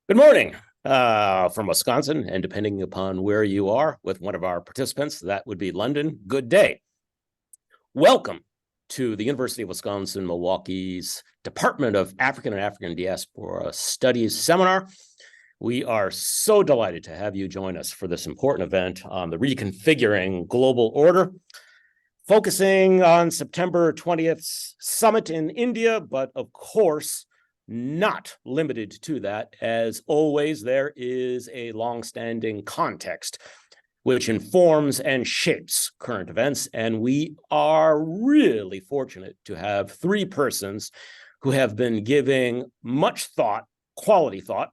Good morning from Wisconsin, and depending upon where you are with one of our participants, that would be London. Good day. Welcome to the University of Wisconsin-Milwaukee's Department of African and African Diaspora Studies seminar. We are so delighted to have you join us for this important event on the Reconfiguring Global Order, focusing on September 20th summit in India, but of course, not limited to that. As always, there is a long-standing context which informs and shapes current events, and we are really fortunate to have three persons who have been giving much thought, quality thought,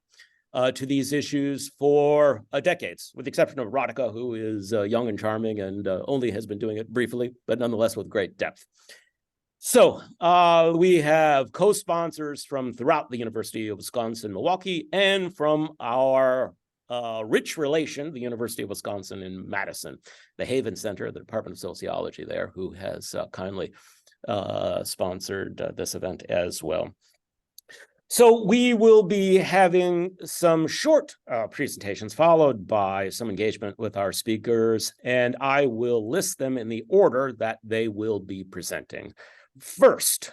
to these issues for decades, with the exception of Radhika, who is young and charming and only has been doing it briefly, but nonetheless with great depth. So we have co-sponsors from throughout the University of Wisconsin-Milwaukee and from our rich relation, the University of Wisconsin in Madison, the Haven Center, the Department of Sociology there, who has kindly sponsored this event as well. So we will be having some short presentations followed by some engagement with our speakers, and I will list them in the order that they will be presenting. First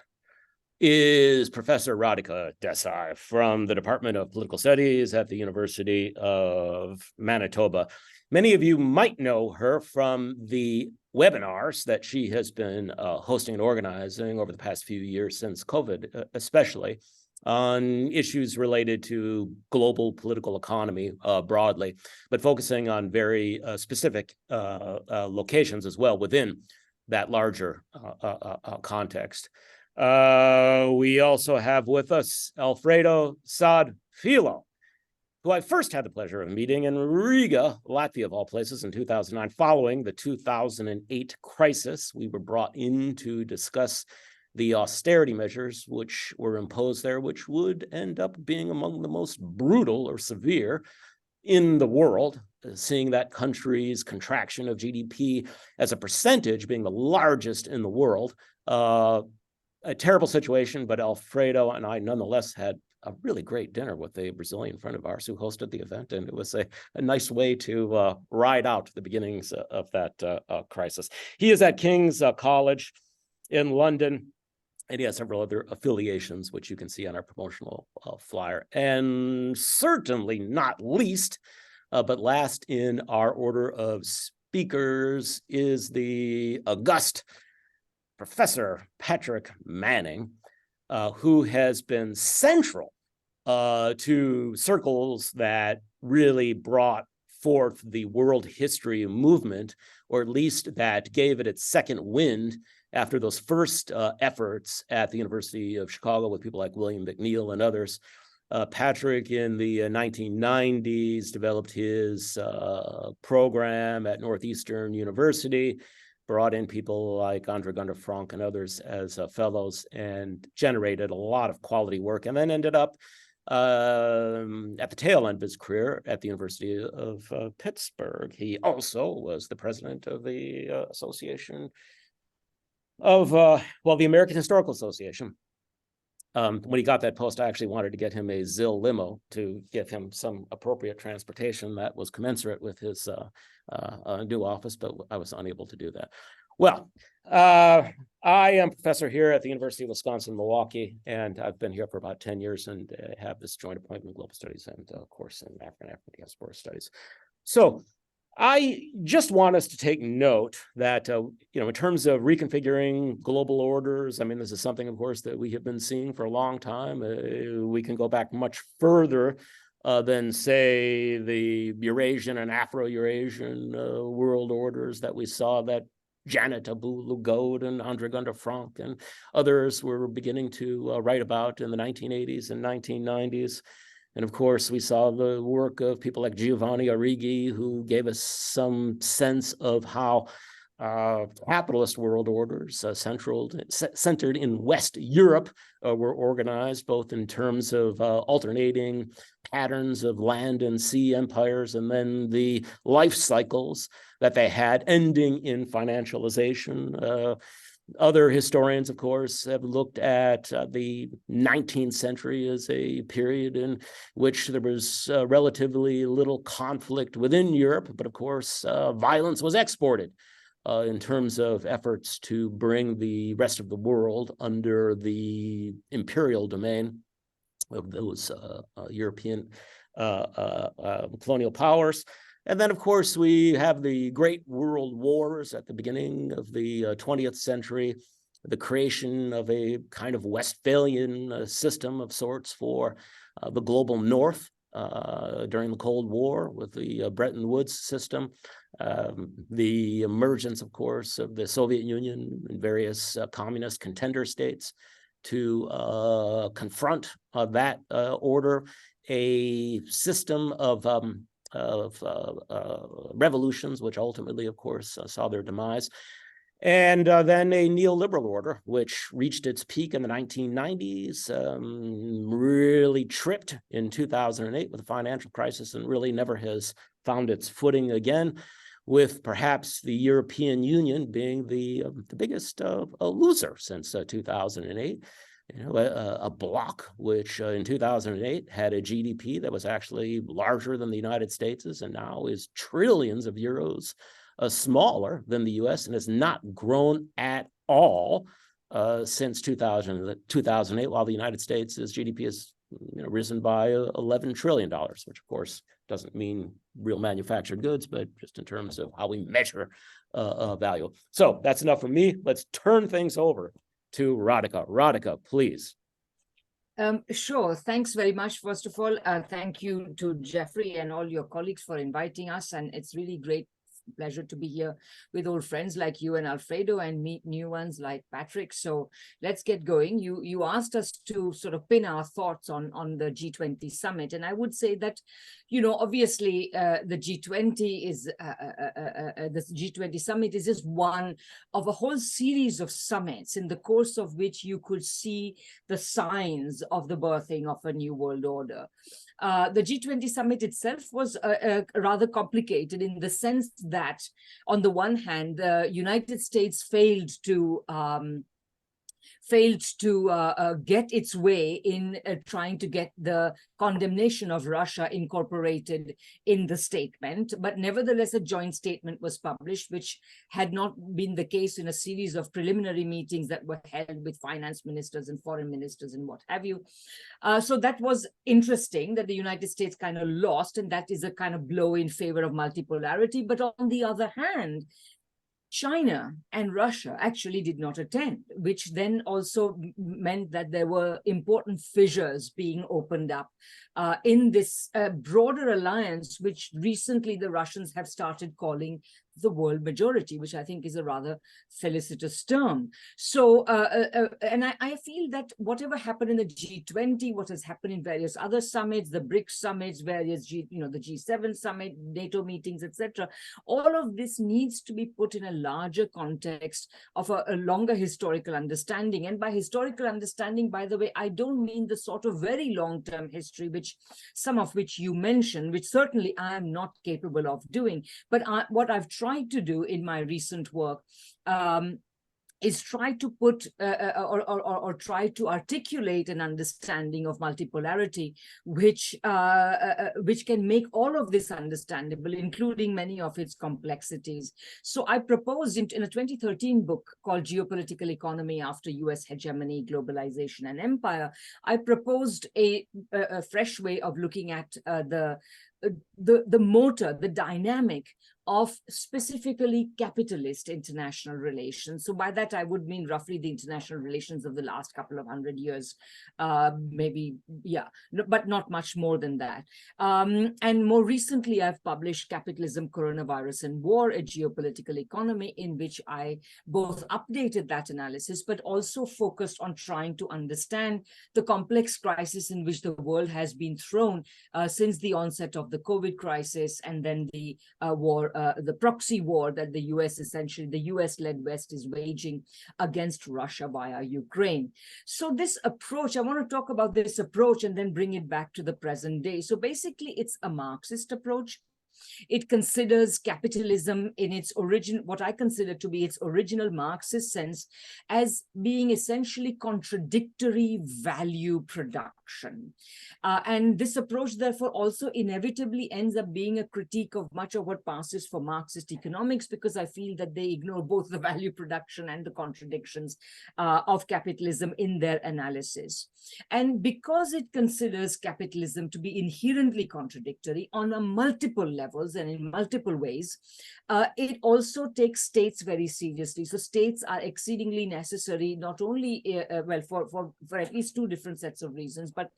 is Professor Radhika Desai from the Department of Political Studies at the University of Manitoba. Many of you might know her from the webinars that she has been hosting and organizing over the past few years since COVID, especially on issues related to global political economy broadly, but focusing on very specific locations as well within that larger context. We also have with us Alfredo Saad-Filho, who I first had the pleasure of meeting in Riga, Latvia of all places, in 2009. Following the 2008 crisis, we were brought in to discuss the austerity measures which were imposed there, which would end up being among the most brutal or severe in the world, seeing that country's contraction of GDP as a percentage being the largest in the world. A terrible situation, but Alfredo and I nonetheless had a really great dinner with a Brazilian friend of ours who hosted the event, and it was a nice way to ride out the beginnings of that crisis. He is at King's College in London, and he has several other affiliations, which you can see on our promotional flyer. And certainly not least, but last in our order of speakers is the august Professor Patrick Manning, who has been central to circles that really brought forth the world history movement, or at least that gave it its second wind after those first efforts at the University of Chicago with people like William McNeill and others. Patrick, in the 1990s, developed his program at Northeastern University, brought in people like Andre Gunder Frank and others as fellows, and generated a lot of quality work, and then ended up at the tail end of his career at the University of Pittsburgh. He also was the president of the Association of, the American Historical Association. When he got that post, I actually wanted to get him a Zill limo to give him some appropriate transportation that was commensurate with his new office, but I was unable to do that. Well, I am professor here at the University of Wisconsin-Milwaukee, and I've been here for about 10 years and have this joint appointment in global studies and course in African diaspora studies. So I just want us to take note that, in terms of reconfiguring global orders, I mean, this is something, of course, that we have been seeing for a long time. We can go back much further than, say, the Eurasian and Afro-Eurasian world orders that we saw that Janet Abu-Lughod and Andre Gunder Frank and others were beginning to write about in the 1980s and 1990s. And of course, we saw the work of people like Giovanni Arrighi, who gave us some sense of how capitalist world orders centered in West Europe were organized, both in terms of alternating patterns of land and sea empires, and then the life cycles that they had ending in financialization. Other historians, of course, have looked at the 19th century as a period in which there was relatively little conflict within Europe, but of course, violence was exported in terms of efforts to bring the rest of the world under the imperial domain of those European colonial powers. And then, of course, we have the great world wars at the beginning of the 20th century, the creation of a kind of Westphalian system of sorts for the global North during the Cold War with the Bretton Woods system, the emergence, of course, of the Soviet Union and various communist contender states to confront that order, a system of revolutions, which ultimately, of course, saw their demise. And then a neoliberal order, which reached its peak in the 1990s, really tripped in 2008 with the financial crisis, and really never has found its footing again, with perhaps the European Union being the biggest loser since 2008. You know, a bloc which in 2008 had a GDP that was actually larger than the United States's and now is trillions of euros smaller than the US and has not grown at all since 2008, while the United States' GDP has risen by $11 trillion, which of course doesn't mean real manufactured goods, but just in terms of how we measure value. So that's enough from me. Let's turn things over to Radhika. Radhika, please. Sure. Thanks very much. First of all, thank you to Jeffrey and all your colleagues for inviting us. And it's really great pleasure to be here with old friends like you and Alfredo and meet new ones like Patrick. So let's get going. You asked us to sort of pin our thoughts on the G20 Summit. And I would say that, obviously the G20 is, the G20 Summit is just one of a whole series of summits in the course of which you could see the signs of the birthing of a new world order. The G20 Summit itself was rather complicated in the sense that, on the one hand, the United States failed to get its way in trying to get the condemnation of Russia incorporated in the statement. But nevertheless, a joint statement was published, which had not been the case in a series of preliminary meetings that were held with finance ministers and foreign ministers and what have you. So that was interesting that the United States kind of lost, and that is a kind of blow in favor of multipolarity. But on the other hand, China and Russia actually did not attend, which then also meant that there were important fissures being opened up in this broader alliance, which recently the Russians have started calling the world majority, which I think is a rather felicitous term. So, and I feel that whatever happened in the G20, what has happened in various other summits, the BRICS summits, various the G7 summit, NATO meetings, etc., all of this needs to be put in a larger context of a longer historical understanding. And by historical understanding, by the way, I don't mean the sort of very long-term history, which some of which you mentioned, which certainly I am not capable of doing. But what I've tried to do in my recent work is try to put or try to articulate an understanding of multipolarity, which can make all of this understandable, including many of its complexities. So I proposed in a 2013 book called Geopolitical Economy After US Hegemony, Globalization and Empire, I proposed a fresh way of looking at the motor, the dynamic of specifically capitalist international relations. So by that, I would mean roughly the international relations of the last couple of 100 years, maybe, yeah, but not much more than that. And more recently, I've published Capitalism, Coronavirus and War, a Geopolitical Economy, in which I both updated that analysis, but also focused on trying to understand the complex crisis in which the world has been thrown since the onset of the COVID crisis, and then the war, the proxy war that the US, essentially the US-led West, is waging against Russia via Ukraine. So this approach, I want to talk about this approach and then bring it back to the present day. So basically, it's a Marxist approach. It considers capitalism in its origin, what I consider to be its original Marxist sense, as being essentially contradictory value production. And this approach, therefore, also inevitably ends up being a critique of much of what passes for Marxist economics, because I feel that they ignore both the value production and the contradictions of capitalism in their analysis. And because it considers capitalism to be inherently contradictory on a multiple levels and in multiple ways, it also takes states very seriously. So states are exceedingly necessary, not only, well, for at least two different sets of reasons. But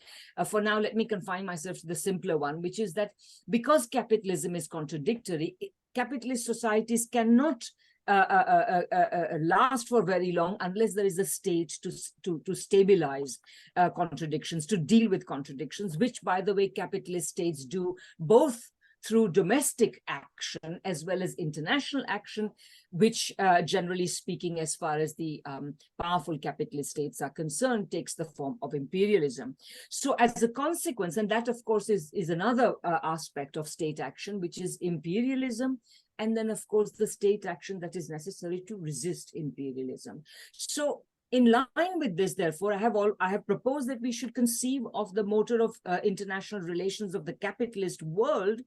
for now, let me confine myself to the simpler one, which is that because capitalism is contradictory, capitalist societies cannot last for very long unless there is a state to stabilize contradictions, to deal with contradictions, which, by the way, capitalist states do both through domestic action as well as international action, which generally speaking, as far as the powerful capitalist states are concerned, takes the form of imperialism. So as a consequence, and that of course is another aspect of state action, which is imperialism, and then of course the state action that is necessary to resist imperialism. So in line with this, therefore, I have proposed that we should conceive of the motor of international relations of the capitalist world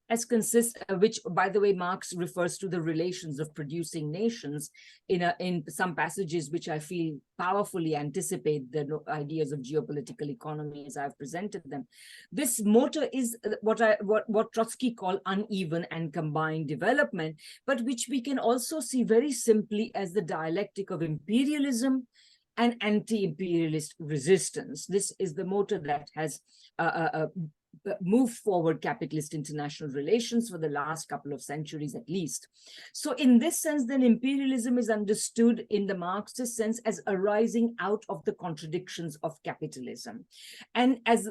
as consists, which, by the way, Marx refers to the relations of producing nations in some passages which I feel powerfully anticipate the ideas of geopolitical economy as I've presented them. This motor is what Trotsky called uneven and combined development, but which we can also see very simply as the dialectic of imperialism and anti-imperialist resistance. This is the motor that has moved forward capitalist international relations for the last couple of centuries at least. So in this sense, then imperialism is understood in the Marxist sense as arising out of the contradictions of capitalism. And as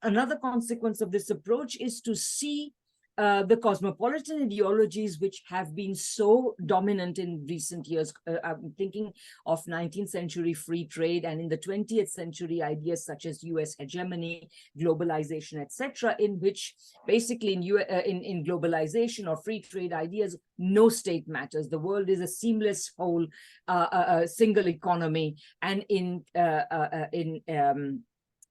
another consequence of this approach is to see the cosmopolitan ideologies which have been so dominant in recent years. I'm thinking of 19th century free trade, and in the 20th century ideas such as US hegemony, globalization, etc., in which basically in globalization or free trade ideas, no state matters. The world is a seamless whole, single economy, and in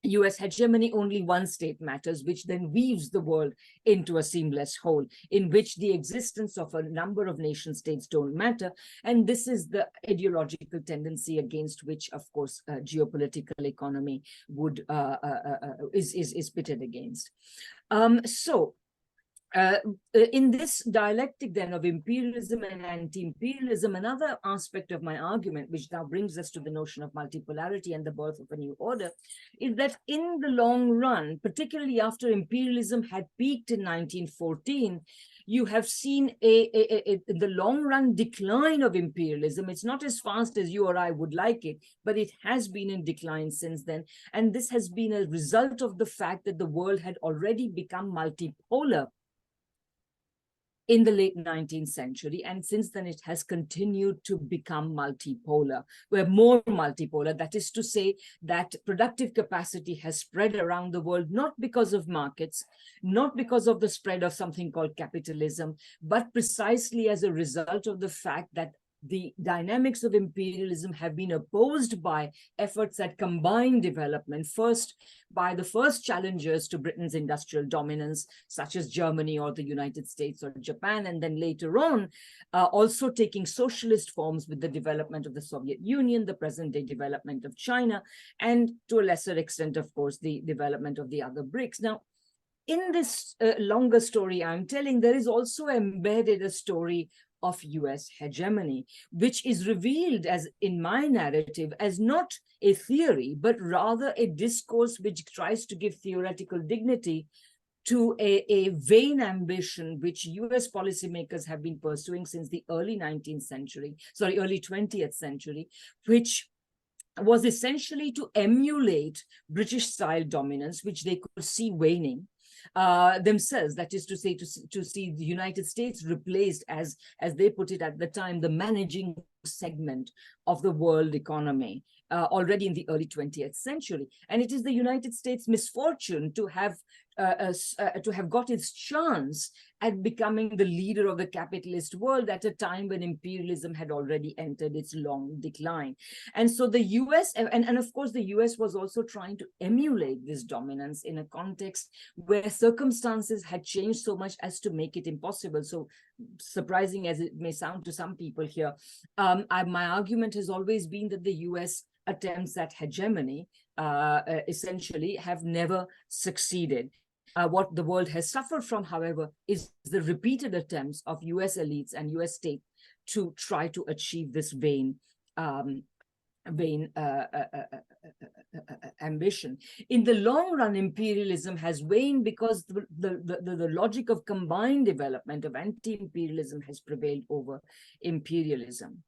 US hegemony, only one state matters, which then weaves the world into a seamless whole, in which the existence of a number of nation states don't matter. And this is the ideological tendency against which, of course, geopolitical economy would is pitted against. In this dialectic then of imperialism and anti-imperialism, another aspect of my argument, which now brings us to the notion of multipolarity and the birth of a new order, is that in the long run, particularly after imperialism had peaked in 1914, you have seen the long run decline of imperialism. It's not as fast as you or I would like it, but it has been in decline since then. And this has been a result of the fact that the world had already become multipolar in the late 19th century, and since then it has continued to become multipolar. We're more multipolar, that is to say that productive capacity has spread around the world, not because of markets, not because of the spread of something called capitalism, but precisely as a result of the fact that the dynamics of imperialism have been opposed by efforts at combined development, first by the first challengers to Britain's industrial dominance, such as Germany or the United States or Japan, and then later on, also taking socialist forms with the development of the Soviet Union, the present-day development of China, and to a lesser extent, of course, the development of the other BRICS. Now, in this longer story I'm telling, there is also embedded a story of US hegemony, which is revealed as, in my narrative, as not a theory, but rather a discourse which tries to give theoretical dignity to a vain ambition which US policymakers have been pursuing since the early 20th century, which was essentially to emulate British-style dominance, which they could see waning themselves. That is to say, to see the United States replaced as they put it at the time, the managing segment of the world economy already in the early 20th century. And it is the United States' misfortune to have got its chance at becoming the leader of the capitalist world at a time when imperialism had already entered its long decline. And so the US, and of course the US was also trying to emulate this dominance in a context where circumstances had changed so much as to make it impossible. So surprising as it may sound to some people here, my argument has always been that the US attempts at hegemony essentially have never succeeded. What the world has suffered from, however, is the repeated attempts of US elites and US state to try to achieve this vain ambition. In the long run, imperialism has waned because the logic of combined development of anti-imperialism has prevailed over imperialism.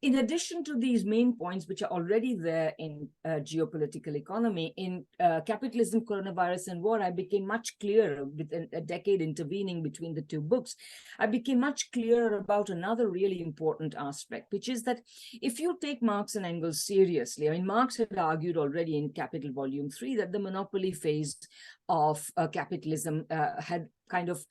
In addition to these main points, which are already there in geopolitical economy, in Capitalism, Coronavirus, and War, I became much clearer, with a decade intervening between the two books. I became much clearer about another really important aspect, which is that if you take Marx and Engels seriously, I mean, Marx had argued already in Capital Volume 3 that the monopoly phase of capitalism had kind of,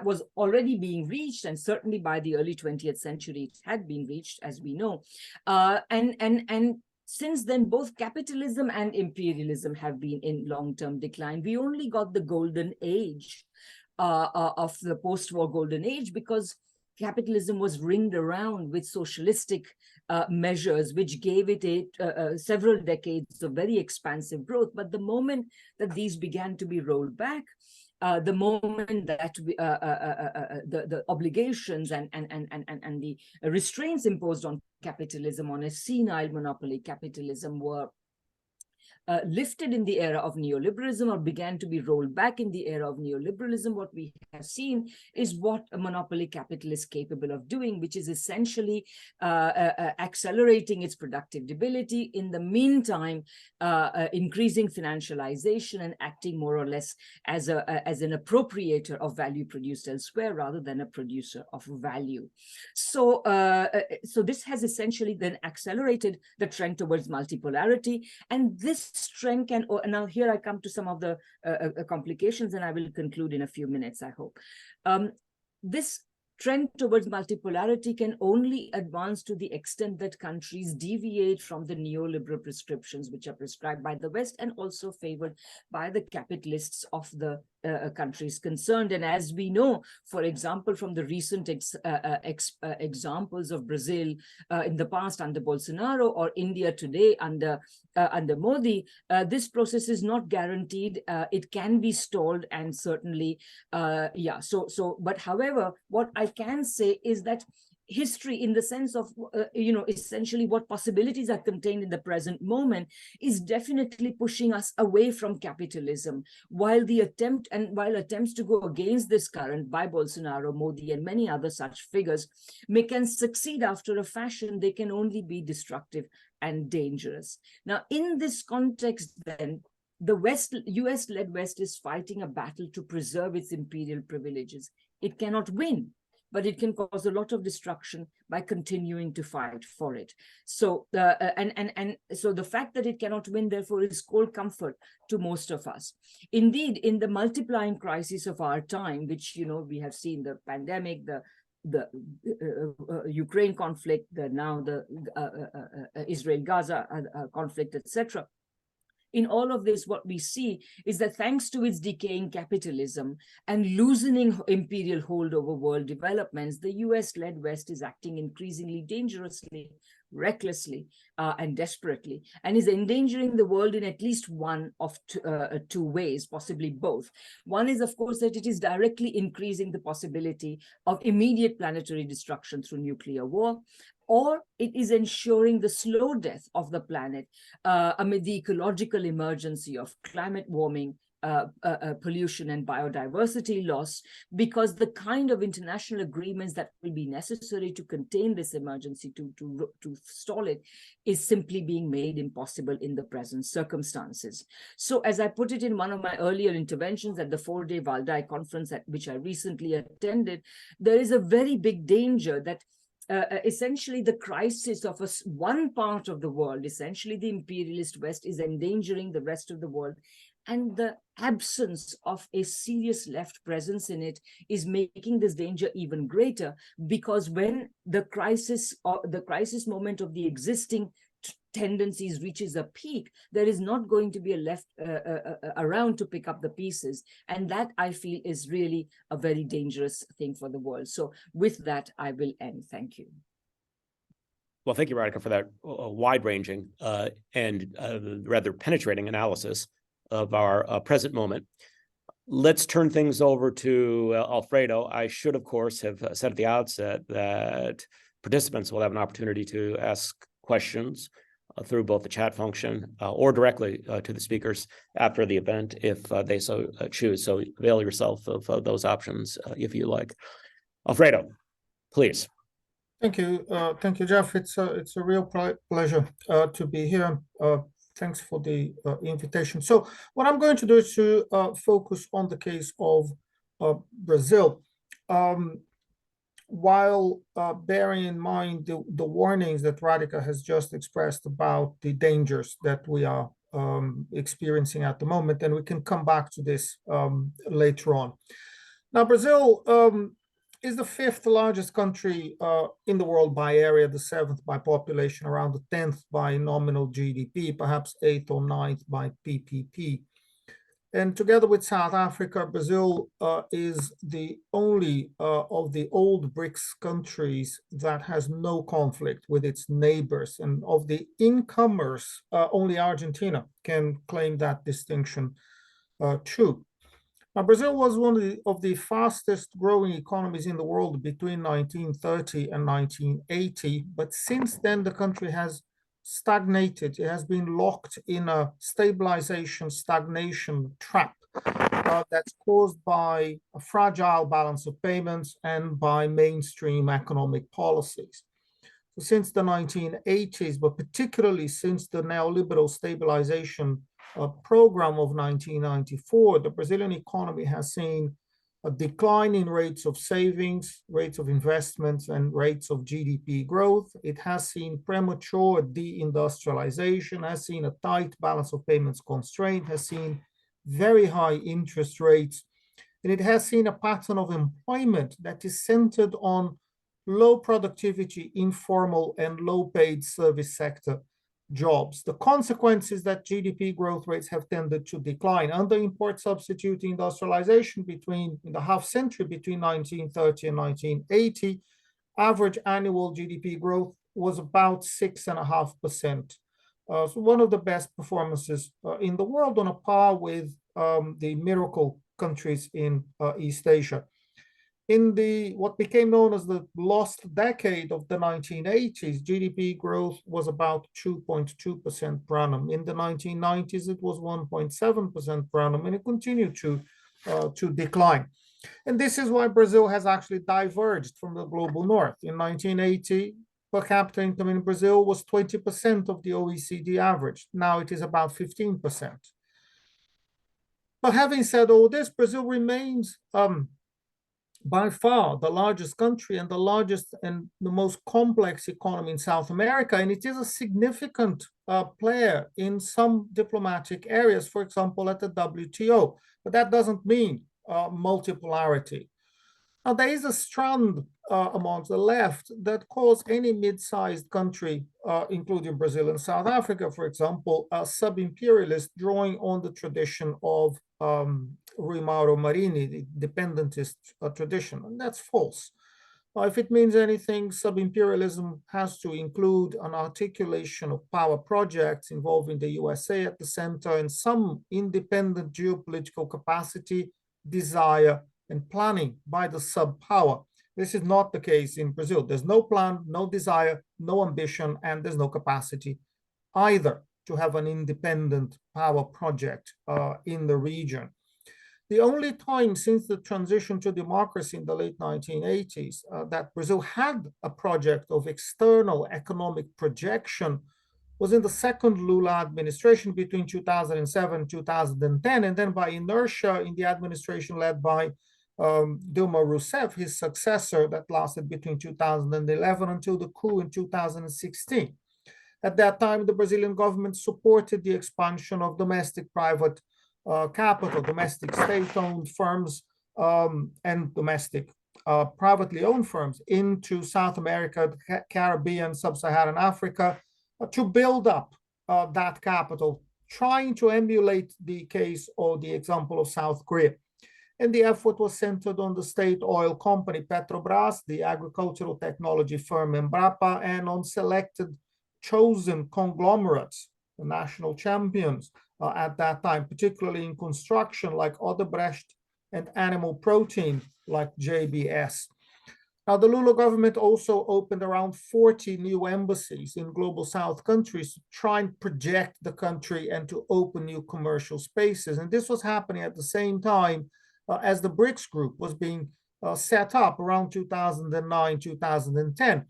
was already being reached, and certainly by the early 20th century, it had been reached, as we know. And since then, both capitalism and imperialism have been in long-term decline. We only got the golden age of the post-war golden age because capitalism was ringed around with socialistic measures, which gave it several decades of very expansive growth. But the moment that these began to be rolled back, the moment that the obligations and the restraints imposed on capitalism, on a senile monopoly capitalism, were lifted in the era of neoliberalism or began to be rolled back in the era of neoliberalism, what we have seen is what a monopoly capital is capable of doing, which is essentially accelerating its productivity, in the meantime increasing financialization and acting more or less as an appropriator of value produced elsewhere rather than a producer of value. So this has essentially then accelerated the trend towards multipolarity, and this strength, and now here I come to some of the complications, and I will conclude in a few minutes, I hope. This trend towards multipolarity can only advance to the extent that countries deviate from the neoliberal prescriptions which are prescribed by the West and also favored by the capitalists of the countries concerned. And as we know, for example, from the recent examples of Brazil in the past under Bolsonaro, or India today under Modi, this process is not guaranteed. It can be stalled, and certainly, but however, what I can say is that history, in the sense of, essentially what possibilities are contained in the present moment, is definitely pushing us away from capitalism. While attempts to go against this current by Bolsonaro, Modi, and many other such figures can succeed after a fashion, they can only be destructive and dangerous. Now, in this context, then, the US-led West is fighting a battle to preserve its imperial privileges. It cannot win, but it can cause a lot of destruction by continuing to fight for it. So, so the fact that it cannot win, therefore, is cold comfort to most of us. Indeed, in the multiplying crisis of our time, which, we have seen the pandemic, the Ukraine conflict, now the Israel-Gaza conflict, etc. In all of this, what we see is that thanks to its decaying capitalism and loosening imperial hold over world developments, the US-led West is acting increasingly dangerously, recklessly, and desperately, and is endangering the world in at least one of two ways, possibly both. One is, of course, that it is directly increasing the possibility of immediate planetary destruction through nuclear war, or it is ensuring the slow death of the planet amid the ecological emergency of climate warming, pollution, and biodiversity loss, because the kind of international agreements that will be necessary to contain this emergency, to stall it, is simply being made impossible in the present circumstances. So, as I put it in one of my earlier interventions at the 4-day Valdai conference, at which I recently attended, there is a very big danger that essentially the crisis of one part of the world, essentially the imperialist West, is endangering the rest of the world. And the absence of a serious left presence in it is making this danger even greater, because when the crisis moment of the existing tendencies reaches a peak, there is not going to be a left around to pick up the pieces. And that, I feel, is really a very dangerous thing for the world. So with that, I will end. Thank you. Well, thank you, Radhika, for that wide-ranging and rather penetrating analysis of our present moment. Let's turn things over to Alfredo. I should, of course, have said at the outset that participants will have an opportunity to ask questions through both the chat function or directly to the speakers after the event if they so choose. So avail yourself of those options if you like. Alfredo, please. Thank you, Jeff. It's a real pleasure to be here. Thanks for the invitation. So what I'm going to do is to focus on the case of Brazil, while bearing in mind the warnings that Radhika has just expressed about the dangers that we are experiencing at the moment, and we can come back to this later on. Now, Brazil is the 5th largest country in the world by area, the 7th by population, around the 10th by nominal GDP, perhaps 8th or 9th by PPP. And together with South Africa, Brazil is the only of the old BRICS countries that has no conflict with its neighbors. And of the incomers, only Argentina can claim that distinction too. Now, Brazil was one of the fastest growing economies in the world between 1930 and 1980. But since then, the country has stagnated. It has been locked in a stagnation trap that's caused by a fragile balance of payments and by mainstream economic policies. So since the 1980s, but particularly since the neoliberal stabilization program of 1994, the Brazilian economy has seen a decline in rates of savings, rates of investments, and rates of GDP growth. It has seen premature deindustrialization, has seen a tight balance of payments constraint, has seen very high interest rates, and it has seen a pattern of employment that is centered on low productivity, informal, and low-paid service sector jobs. The consequence is that GDP growth rates have tended to decline. Under import substitute industrialization in the half century between 1930 and 1980, average annual GDP growth was about 6.5%. So one of the best performances in the world, on a par with the miracle countries in East Asia. In what became known as the lost decade of the 1980s, GDP growth was about 2.2% per annum. In the 1990s, it was 1.7% per annum, and it continued to decline. And this is why Brazil has actually diverged from the global north. In 1980, per capita income in Brazil was 20% of the OECD average. Now it is about 15%. But having said all this, Brazil remains by far the largest country and the largest and the most complex economy in South America. And it is a significant player in some diplomatic areas, for example, at the WTO. But that doesn't mean multipolarity. Now, there is a strand amongst the left that calls any mid-sized country, including Brazil and South Africa, for example, a sub-imperialist, drawing on the tradition of Rui Mauro Marini, the dependentist tradition, and that's false. If it means anything, sub-imperialism has to include an articulation of power projects involving the USA at the center and some independent geopolitical capacity, desire, and planning by the sub-power. This is not the case in Brazil. There's no plan, no desire, no ambition, and there's no capacity either to have an independent power project in the region. The only time since the transition to democracy in the late 1980s that Brazil had a project of external economic projection was in the second Lula administration between 2007 and 2010, and then by inertia in the administration led by Dilma Rousseff, his successor, that lasted between 2011 until the coup in 2016. At that time, the Brazilian government supported the expansion of domestic private capital, domestic state-owned firms, and domestic privately owned firms into South America, the Caribbean, Sub-Saharan Africa, to build up that capital, trying to emulate the case or the example of South Korea. And the effort was centered on the state oil company Petrobras, the agricultural technology firm Embrapa, and on selected chosen conglomerates, the national champions at that time, particularly in construction like Odebrecht, and animal protein like JBS. Now, the Lula government also opened around 40 new embassies in global South countries to try and project the country and to open new commercial spaces. And this was happening at the same time as the BRICS group was being set up around 2009, 2010.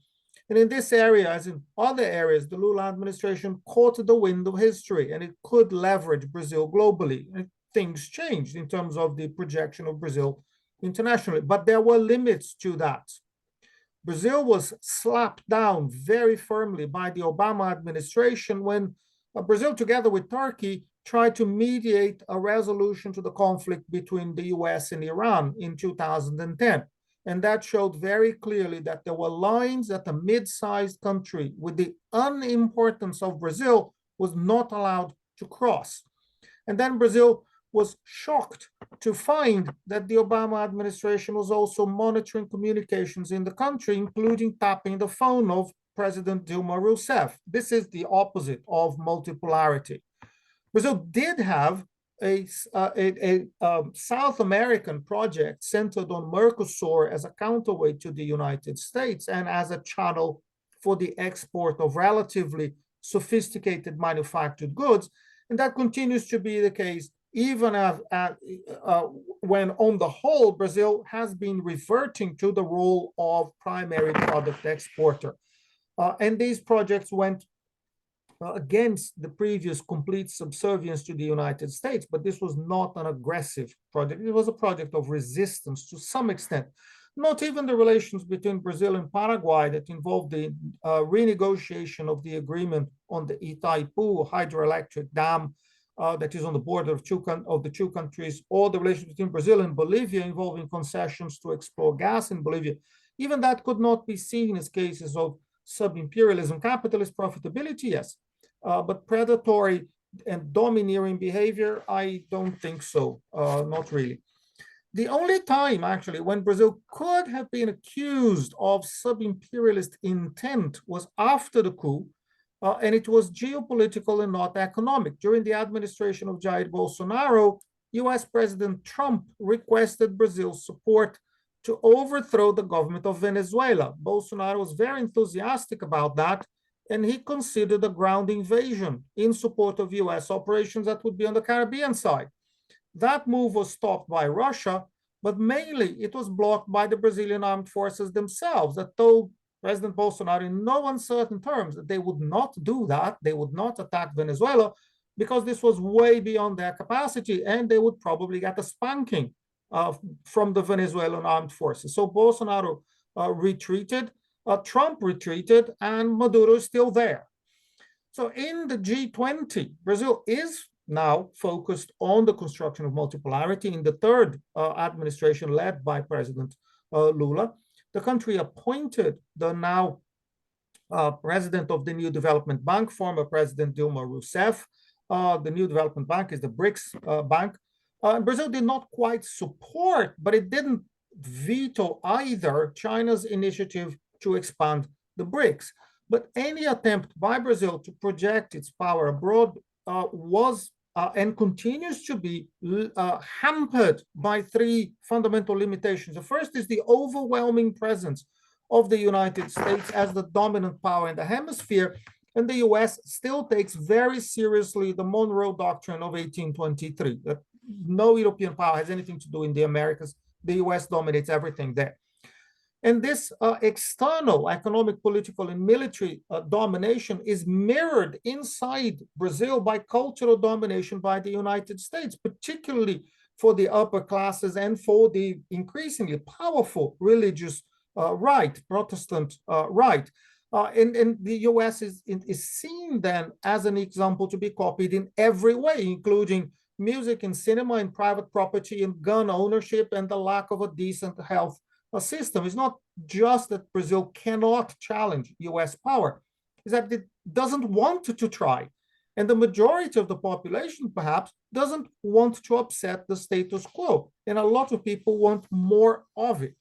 And in this area, as in other areas, the Lula administration caught the wind of history, and it could leverage Brazil globally. And things changed in terms of the projection of Brazil internationally, but there were limits to that. Brazil was slapped down very firmly by the Obama administration when Brazil, together with Turkey, tried to mediate a resolution to the conflict between the US and Iran in 2010. And that showed very clearly that there were lines that a mid-sized country with the unimportance of Brazil was not allowed to cross. And then Brazil was shocked to find that the Obama administration was also monitoring communications in the country, including tapping the phone of President Dilma Rousseff. This is the opposite of multipolarity. Brazil did have a South American project centered on Mercosur as a counterweight to the United States and as a channel for the export of relatively sophisticated manufactured goods. And that continues to be the case even when, on the whole, Brazil has been reverting to the role of primary product exporter. And these projects went against the previous complete subservience to the United States, but this was not an aggressive project. It was a project of resistance to some extent. Not even the relations between Brazil and Paraguay that involved the renegotiation of the agreement on the Itaipu hydroelectric dam that is on the border of the two countries, or the relations between Brazil and Bolivia involving concessions to explore gas in Bolivia. Even that could not be seen as cases of sub-imperialism. Capitalist profitability, yes, but predatory and domineering behavior, I don't think so, not really. The only time, actually, when Brazil could have been accused of sub-imperialist intent was after the coup, and it was geopolitical and not economic. During the administration of Jair Bolsonaro, US President Trump requested Brazil's support to overthrow the government of Venezuela. Bolsonaro was very enthusiastic about that, and he considered a ground invasion in support of US operations that would be on the Caribbean side. That move was stopped by Russia, but mainly it was blocked by the Brazilian armed forces themselves that told President Bolsonaro in no uncertain terms that they would not do that. They would not attack Venezuela because this was way beyond their capacity, and they would probably get a spanking from the Venezuelan armed forces. So Bolsonaro retreated, Trump retreated, and Maduro is still there. So in the G20, Brazil is now focused on the construction of multipolarity. In the third administration led by President Lula, the country appointed the now president of the New Development Bank, former President Dilma Rousseff. The New Development Bank is the BRICS bank. Brazil did not quite support, but it didn't veto either China's initiative to expand the BRICS. But any attempt by Brazil to project its power abroad was and continues to be hampered by three fundamental limitations. The first is the overwhelming presence of the United States as the dominant power in the hemisphere, and the US still takes very seriously the Monroe Doctrine of 1823, that no European power has anything to do in the Americas. The US dominates everything there. And this external economic, political, and military domination is mirrored inside Brazil by cultural domination by the United States, particularly for the upper classes and for the increasingly powerful religious right, Protestant right. And the US is seen then as an example to be copied in every way, including music and cinema and private property and gun ownership and the lack of a decent health system. It's not just that Brazil cannot challenge US power, it's that it doesn't want to try. And the majority of the population, perhaps, doesn't want to upset the status quo. And a lot of people want more of it.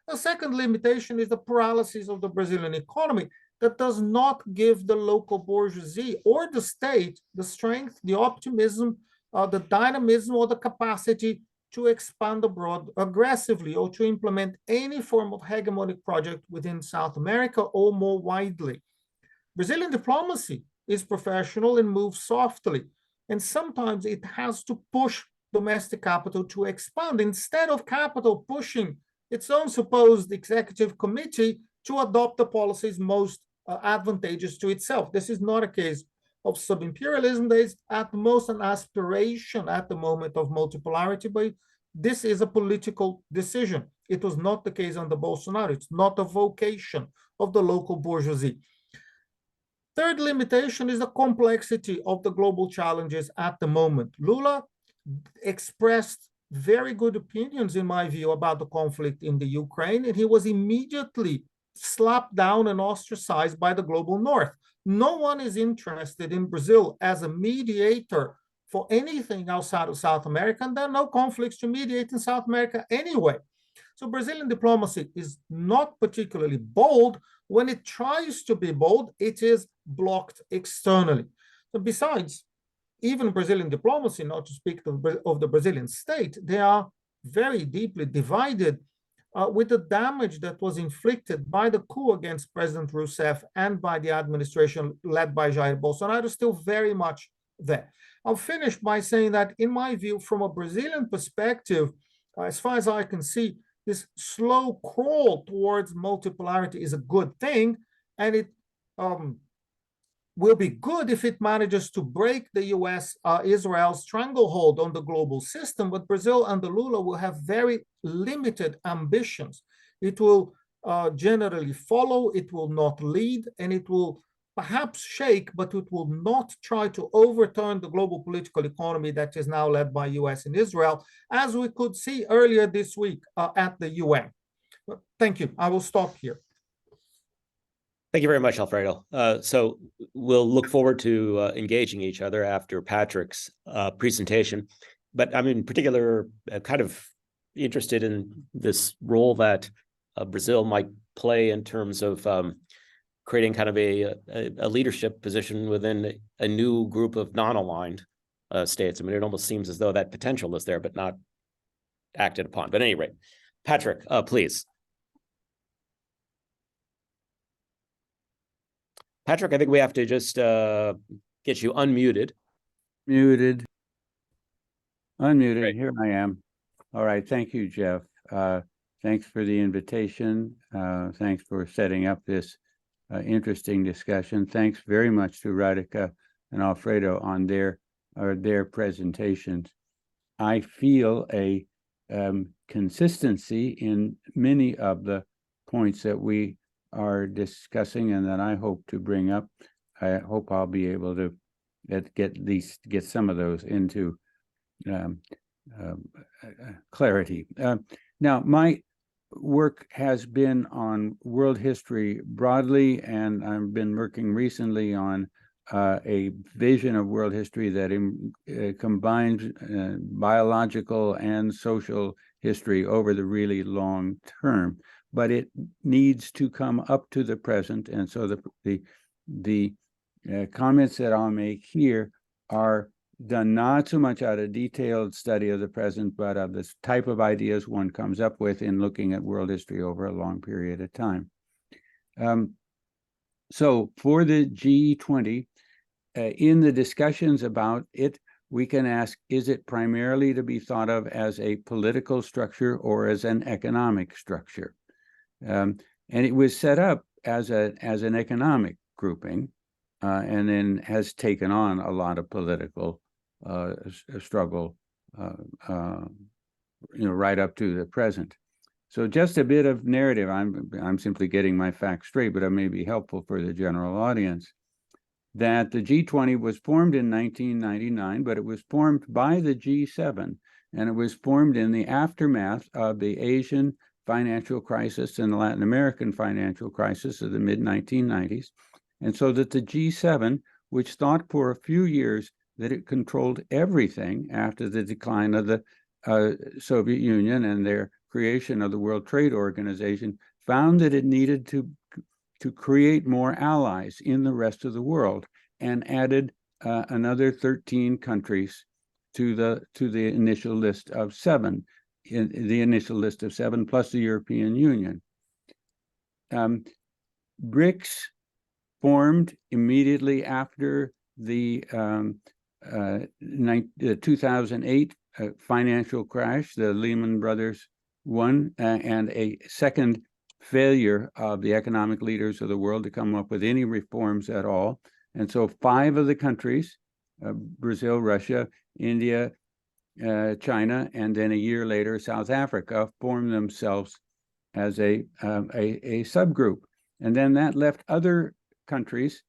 The second limitation is the paralysis of the Brazilian economy that does not give the local bourgeoisie or the state the strength, the optimism, the dynamism, or the capacity to expand abroad aggressively or to implement any form of hegemonic project within South America or more widely. Brazilian diplomacy is professional and moves softly, and sometimes it has to push domestic capital to expand instead of capital pushing its own supposed executive committee to adopt the policies most advantageous to itself. This is not a case of sub-imperialism. There is at most an aspiration at the moment of multipolarity, but this is a political decision. It was not the case under Bolsonaro. It's not a vocation of the local bourgeoisie. Third limitation is the complexity of the global challenges at the moment. Lula expressed very good opinions, in my view, about the conflict in the Ukraine, and he was immediately slapped down and ostracized by the global north. No one is interested in Brazil as a mediator for anything outside of South America, and there are no conflicts to mediate in South America anyway. So Brazilian diplomacy is not particularly bold. When it tries to be bold, it is blocked externally. So besides, even Brazilian diplomacy, not to speak of the Brazilian state, they are very deeply divided with the damage that was inflicted by the coup against President Rousseff and by the administration led by Jair Bolsonaro still very much there. I'll finish by saying that, in my view, from a Brazilian perspective, as far as I can see, this slow crawl towards multipolarity is a good thing, and it will be good if it manages to break the US-Israel stranglehold on the global system, but Brazil under Lula will have very limited ambitions. It will generally follow, it will not lead, and it will perhaps shake, but it will not try to overturn the global political economy that is now led by US and Israel, as we could see earlier this week at the UN. Thank you. I will stop here. Thank you very much, Alfredo. So we'll look forward to engaging each other after Patrick's presentation. But I'm in particular kind of interested in this role that Brazil might play in terms of creating kind of a leadership position within a new group of non-aligned states. I mean, it almost seems as though that potential is there, but not acted upon. But at any rate, Patrick, please. Patrick, I think we have to just get you unmuted. Muted. Unmuted. Great. Here I am. All right. Thank you, Jeff. Thanks for the invitation. Thanks for setting up this interesting discussion. Thanks very much to Radhika and Alfredo on their presentations. I feel a consistency in many of the points that we are discussing and that I hope to bring up. I hope I'll be able to get some of those into clarity. Now, my work has been on world history broadly, and I've been working recently on a vision of world history that combines biological and social history over the really long term. But it needs to come up to the present, and so the comments that I'll make here are done not so much out of detailed study of the present, but of this type of ideas one comes up with in looking at world history over a long period of time. So for the G20, in the discussions about it, we can ask, is it primarily to be thought of as a political structure or as an economic structure? And it was set up as an economic grouping, and then has taken on a lot of political struggle right up to the present. So just a bit of narrative. I'm simply getting my facts straight, but it may be helpful for the general audience. That the G20 was formed in 1999, but it was formed by the G7, and it was formed in the aftermath of the Asian financial crisis and the Latin American financial crisis of the mid-1990s. And so that the G7, which thought for a few years that it controlled everything after the decline of the Soviet Union and their creation of the World Trade Organization, found that it needed to create more allies in the rest of the world, and added another 13 countries to the initial list of 7, plus the European Union. BRICS formed immediately after the 2008 financial crash, the Lehman Brothers one, and a second failure of the economic leaders of the world to come up with any reforms at all. And so 5 of the countries, Brazil, Russia, India, China, and then a year later, South Africa, formed themselves as a subgroup. And then that left other countries,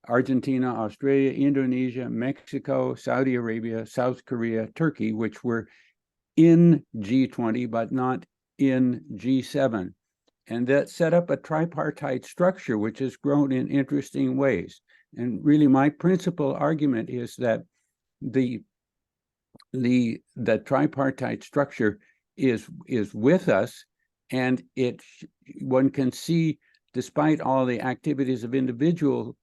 Argentina, Australia, Indonesia, Mexico, Saudi Arabia, South Korea, Turkey, which were in G20, but not in G7. And that set up a tripartite structure, which has grown in interesting ways. And really, my principal argument is that the tripartite structure is with us, and one can see, despite all the activities of individual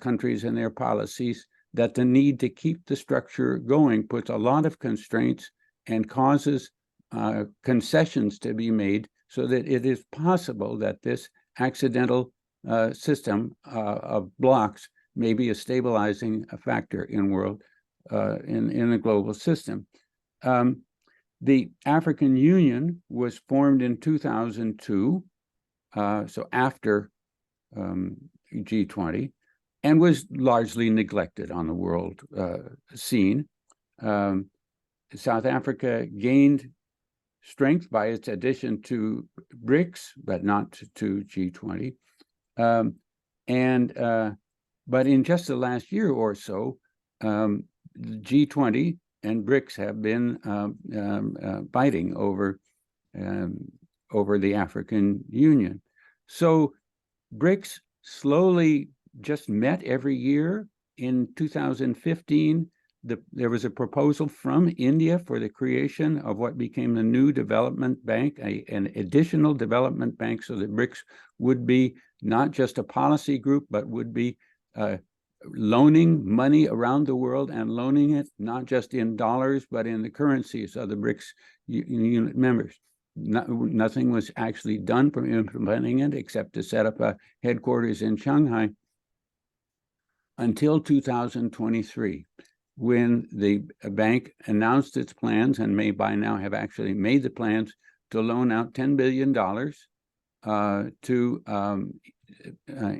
countries and their policies, that the need to keep the structure going puts a lot of constraints and causes concessions to be made, so that it is possible that this accidental system of blocks may be a stabilizing factor in the global system. The African Union was formed in 2002, so after G20, and was largely neglected on the world scene. South Africa gained strength by its addition to BRICS, but not to G20. But in just the last year or so, G20 and BRICS have been fighting over the African Union. So BRICS slowly just met every year. In 2015, there was a proposal from India for the creation of what became the new development bank, an additional development bank, so that BRICS would be not just a policy group, but would be loaning money around the world, and loaning it not just in dollars, but in the currencies of the BRICS unit members. Nothing was actually done from implementing it except to set up a headquarters in Shanghai until 2023, when the bank announced its plans, and may by now have actually made the plans, to loan out $10 billion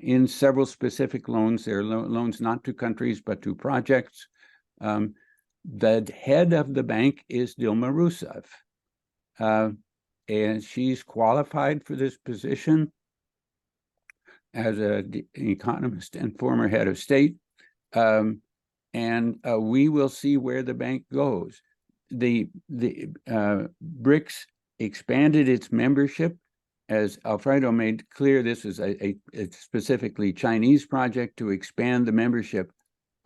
in several specific loans. There are loans not to countries, but to projects. The head of the bank is Dilma Rousseff, and she's qualified for this position as an economist and former head of state. And we will see where the bank goes. The BRICS expanded its membership. As Alfredo made clear, this is a specifically Chinese project to expand the membership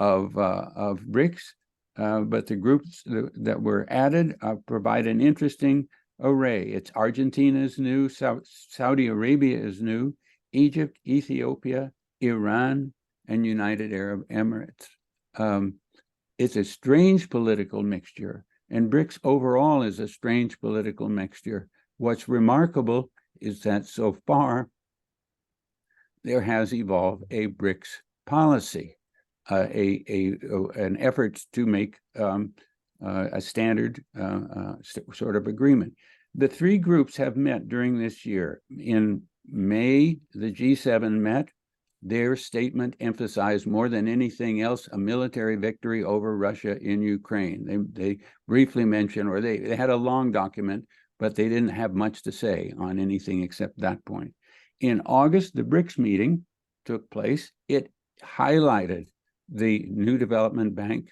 of BRICS. But the groups that were added provide an interesting array. It's Argentina is new, Saudi Arabia is new, Egypt, Ethiopia, Iran, and United Arab Emirates. It's a strange political mixture, and BRICS overall is a strange political mixture. What's remarkable is that so far there has evolved a BRICS policy, an effort to make a standard sort of agreement. The 3 groups have met during this year. In May, the G7 met. their statement emphasized more than anything else a military victory over Russia in Ukraine. They briefly mentioned, or they had a long document, but they didn't have much to say on anything except that point. In August, the BRICS meeting took place. It highlighted the New Development Bank.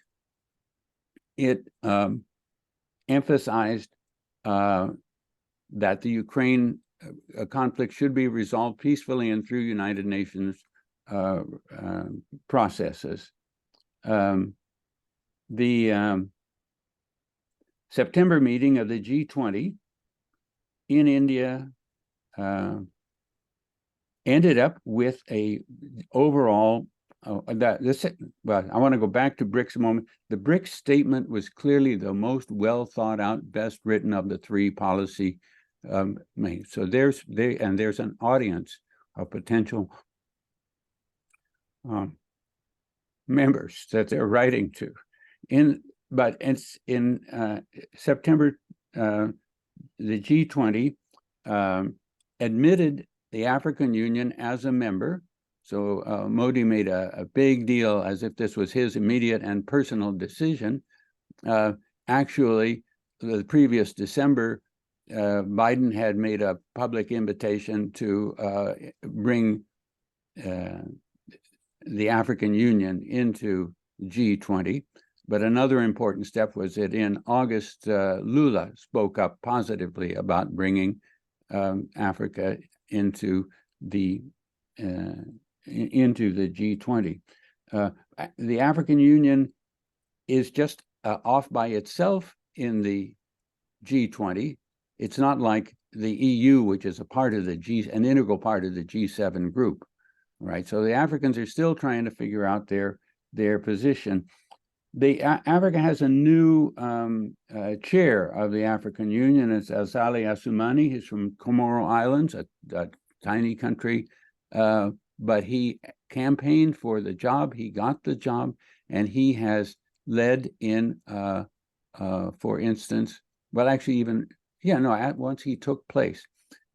It emphasized that the Ukraine conflict should be resolved peacefully and through United Nations processes. The September meeting of the G20 in India ended up with a overall well, I want to go back to BRICS a moment. The BRICS statement was clearly the most well thought out, best written of the three policy main. So there's an audience of potential members that they're writing to. But it's in September, the G20 admitted the African Union as a member. So Modi made a big deal as if this was his immediate and personal decision. Actually, the previous December, Biden had made a public invitation to bring the African Union into G20. But another important step was that in August, Lula spoke up positively about bringing Africa into the G20. The African Union is just off by itself in the G20. It's not like the EU, which is a part of an integral part of the G7 group, right? So the Africans are still trying to figure out their position. Africa has a new chair of the African Union. It's Azali Assoumani. He's from Comoro Islands, a tiny country, but he campaigned for the job. He got the job, and he has led in, for instance, well, actually once he took place,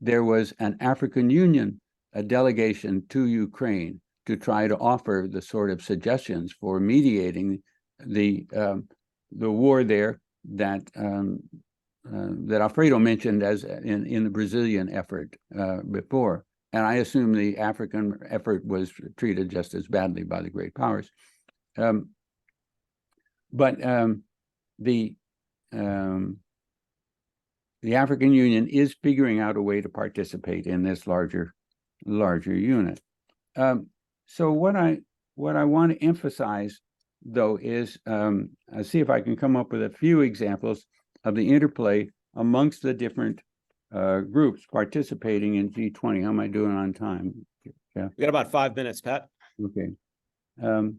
there was an African Union delegation to Ukraine to try to offer the sort of suggestions for mediating the war there that Alfredo mentioned as in the Brazilian effort before. And I assume the African effort was treated just as badly by the great powers. But the African Union is figuring out a way to participate in this larger unit. So what I want to emphasize, though, is I'll see if I can come up with a few examples of the interplay amongst the different groups participating in G20. How am I doing on time? Yeah. We got about 5 minutes, Pat. Okay. Prime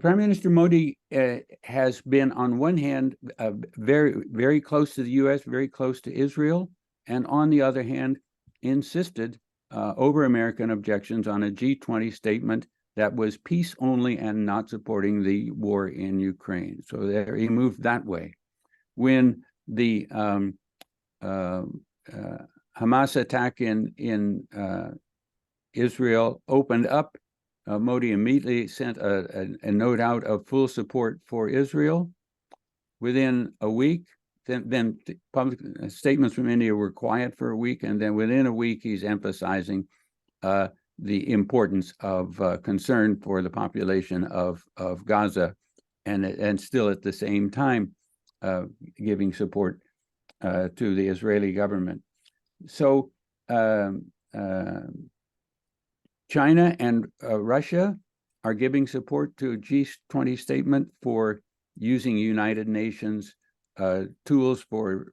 Minister Modi has been, on one hand, very, very close to the U.S., very close to Israel, and on the other hand, insisted over American objections on a G20 statement that was peace only and not supporting the war in Ukraine. So there, he moved that way. When the Hamas attack in Israel opened up, Modi immediately sent a note out of full support for Israel. Within a week, then public statements from India were quiet for a week, and then within a week, he's emphasizing the importance of concern for the population of Gaza, and still at the same time giving support to the Israeli government. So China and Russia are giving support to a G20 statement for using United Nations tools for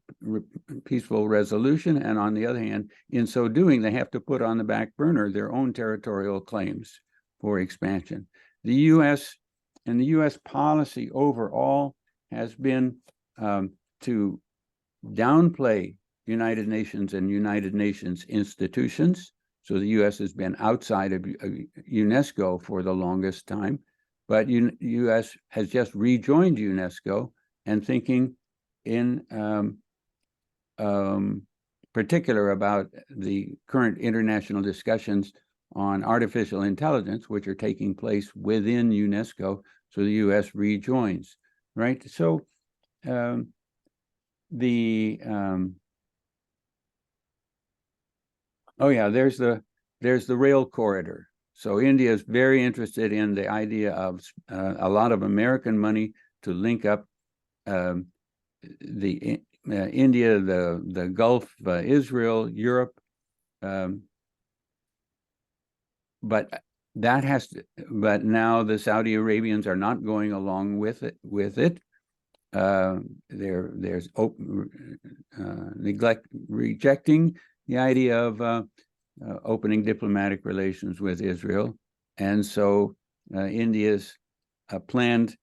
peaceful resolution. And on the other hand, in so doing, they have to put on the back burner their own territorial claims for expansion. The U.S. and the U.S. policy overall has been to downplay United Nations and United Nations institutions. So the U.S. has been outside of UNESCO for the longest time. but U.S. has just rejoined UNESCO and thinking in particular about the current international discussions on artificial intelligence, which are taking place within UNESCO. So the U.S. rejoins, right? So oh yeah, there's the rail corridor. So India is very interested in the idea of a lot of American money to link up India, the Gulf, Israel, Europe, but now the Saudi Arabians are not going along with it. There's rejecting the idea of opening diplomatic relations with Israel, and so India's planned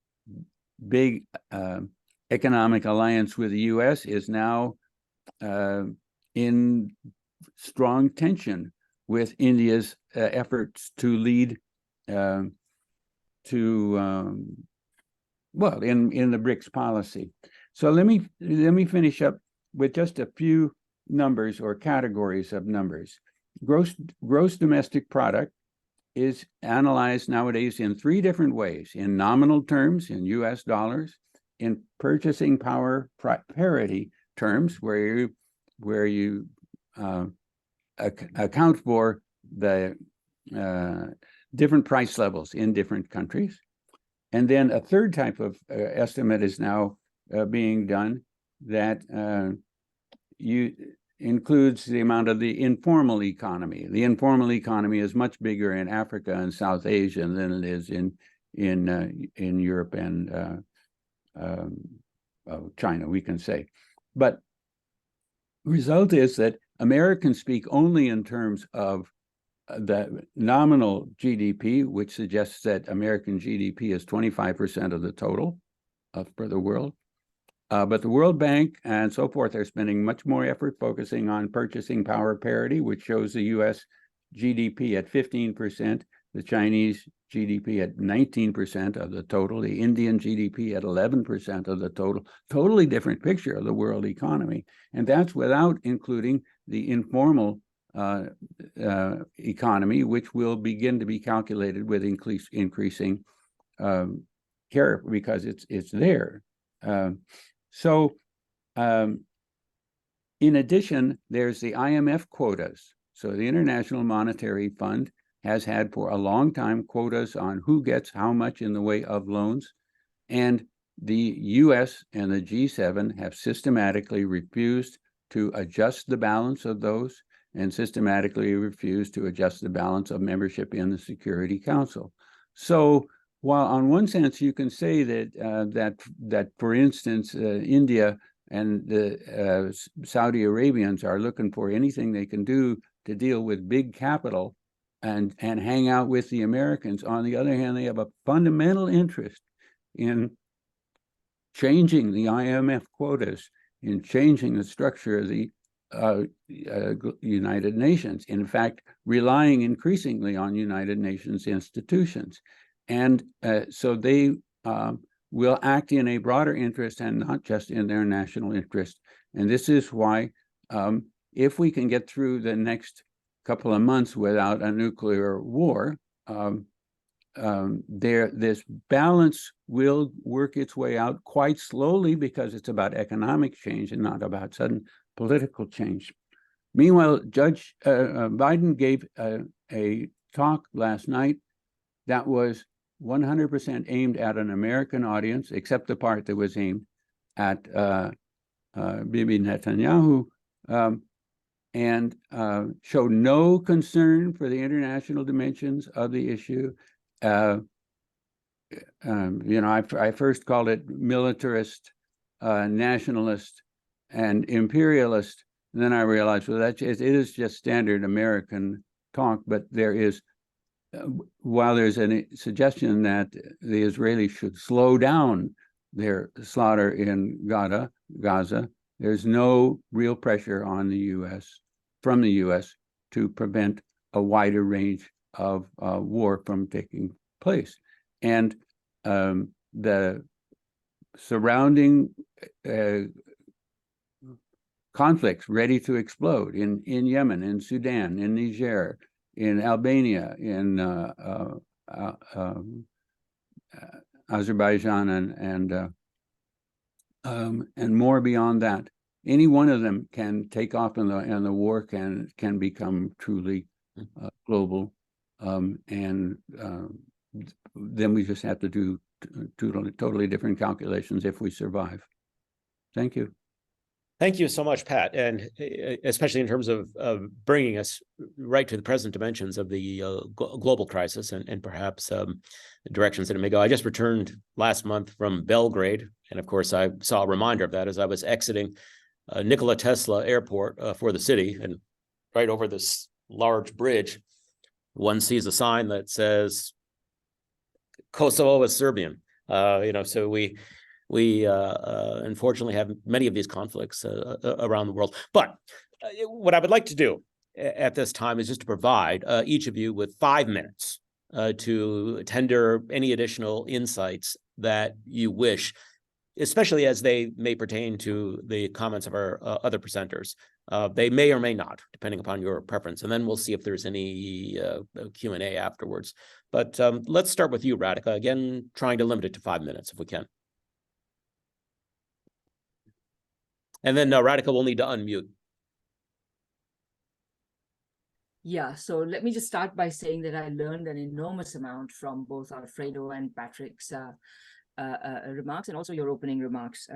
big economic alliance with the U.S. is now in strong tension with India's efforts to lead in the BRICS policy. So let me finish up with just a few numbers or categories of numbers. Gross domestic product is analyzed nowadays in three different ways: in nominal terms, in U.S. dollars, in purchasing power parity terms, where you account for the different price levels in different countries. And then a third type of estimate is now being done that includes the amount of the informal economy. The informal economy is much bigger in Africa and South Asia than it is in Europe and China, we can say. But the result is that Americans speak only in terms of the nominal GDP, which suggests that American GDP is 25% of the total for the world. But the World Bank and so forth are spending much more effort focusing on purchasing power parity, which shows the U.S. GDP at 15%, the Chinese GDP at 19% of the total, the Indian GDP at 11% of the total. Totally different picture of the world economy. And that's without including the informal economy, which will begin to be calculated with increasing care because it's there. So in addition, there's the IMF quotas. So the International Monetary Fund has had for a long time quotas on who gets how much in the way of loans. And the US and the G7 have systematically refused to adjust the balance of those and systematically refused to adjust the balance of membership in the Security Council. So while on one sense you can say that for instance, India and the Saudi Arabians are looking for anything they can do to deal with big capital and hang out with the Americans. On the other hand, they have a fundamental interest in changing the IMF quotas, in changing the structure of the United Nations. In fact, relying increasingly on United Nations institutions. And so they will act in a broader interest and not just in their national interest. And this is why if we can get through the next couple of months without a nuclear war, this balance will work its way out quite slowly because it's about economic change and not about sudden political change. Meanwhile, Judge Biden gave a talk last night that was 100% aimed at an American audience, except the part that was aimed at Bibi Netanyahu, and showed no concern for the international dimensions of the issue. I first called it militarist, nationalist, and imperialist. And then I realized, well, it is just standard American talk, but there is, while there's a suggestion that the Israelis should slow down their slaughter in Gaza, there's no real pressure on the U.S., from the U.S., to prevent a wider range of war from taking place. And the surrounding conflicts ready to explode in Yemen, in Sudan, in Niger, in Albania, in Azerbaijan, and more beyond that. Any one of them can take off, and the war can become truly global, and then we just have to do totally different calculations if we survive. Thank you. Thank you so much, Pat, and especially in terms of bringing us right to the present dimensions of the global crisis and perhaps the directions that it may go. I just returned last month from Belgrade, and of course I saw a reminder of that as I was exiting Nikola Tesla Airport for the city, and right over this large bridge, one sees a sign that says Kosovo is Serbian. So we unfortunately have many of these conflicts around the world. But what I would like to do at this time is just to provide each of you with 5 minutes to tender any additional insights that you wish, especially as they may pertain to the comments of our other presenters. They may or may not, depending upon your preference. And then we'll see if there's any Q&A afterwards. But let's start with you, Radhika. Again, trying to limit it to 5 minutes if we can. And then Radhika will need to unmute. Yeah, so let me just start by saying that I learned an enormous amount from both Alfredo and Patrick's remarks, and also your opening remarks,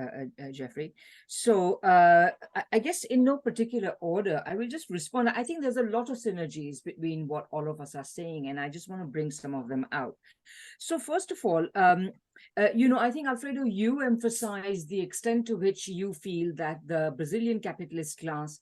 Jeffrey. So I guess in no particular order, I will just respond. I think there's a lot of synergies between what all of us are saying, and I just want to bring some of them out. So first of all, I think, Alfredo, you emphasized the extent to which you feel that the Brazilian capitalist class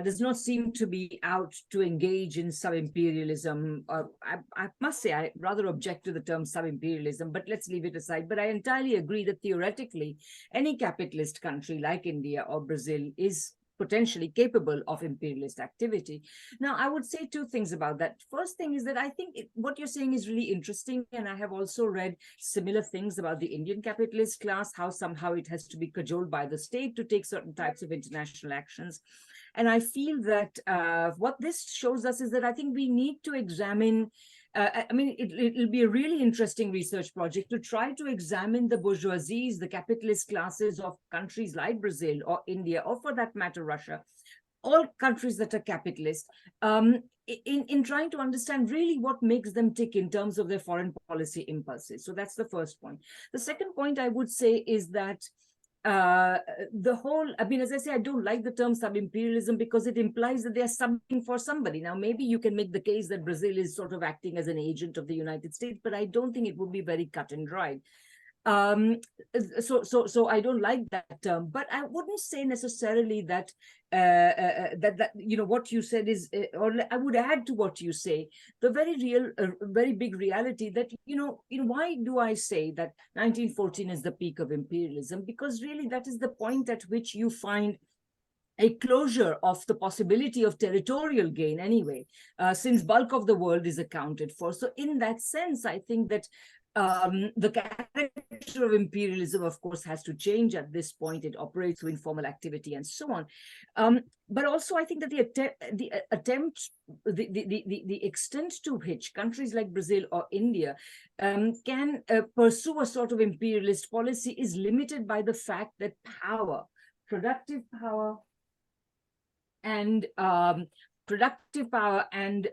does not seem to be out to engage in sub-imperialism. I must say, I rather object to the term sub-imperialism, but let's leave it aside. But I entirely agree that theoretically, any capitalist country like India or Brazil is potentially capable of imperialist activity. Now, I would say two things about that. First thing is that I think what you're saying is really interesting, and I have also read similar things about the Indian capitalist class, how somehow it has to be cajoled by the state to take certain types of international actions. And I feel that what this shows us is that I think we need to examine, it'll be a really interesting research project to try to examine the bourgeoisies, the capitalist classes of countries like Brazil or India, or for that matter, Russia, all countries that are capitalist, in trying to understand really what makes them tick in terms of their foreign policy impulses. So that's the first point. The second point I would say is that as I say, I don't like the term sub-imperialism because it implies that they're subbing for somebody. Now, maybe you can make the case that Brazil is sort of acting as an agent of the United States, but I don't think it would be very cut and dried. So I don't like that term, but I wouldn't say necessarily that what you said is, or I would add to what you say, the very big reality that why do I say that 1914 is the peak of imperialism? Because really that is the point at which you find a closure of the possibility of territorial gain anyway, since bulk of the world is accounted for. So in that sense, I think that the character of imperialism, of course, has to change at this point. It operates through informal activity and so on. But also, I think that the extent to which countries like Brazil or India can pursue a sort of imperialist policy is limited by the fact that power, productive power, and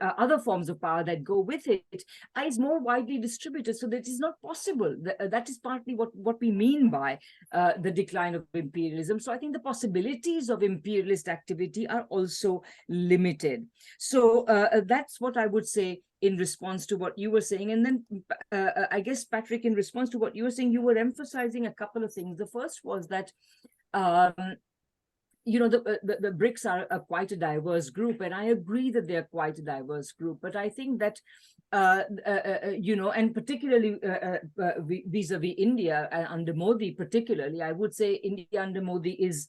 other forms of power that go with it is more widely distributed, so that it is not possible. That is partly what we mean by the decline of imperialism. So I think the possibilities of imperialist activity are also limited. So that's what I would say in response to what you were saying. And then I guess, Patrick, in response to what you were saying, you were emphasizing a couple of things. The first was that the BRICS are quite a diverse group, and I agree that they're quite a diverse group. But I think that, and particularly vis-a-vis India under Modi, particularly, I would say India under Modi is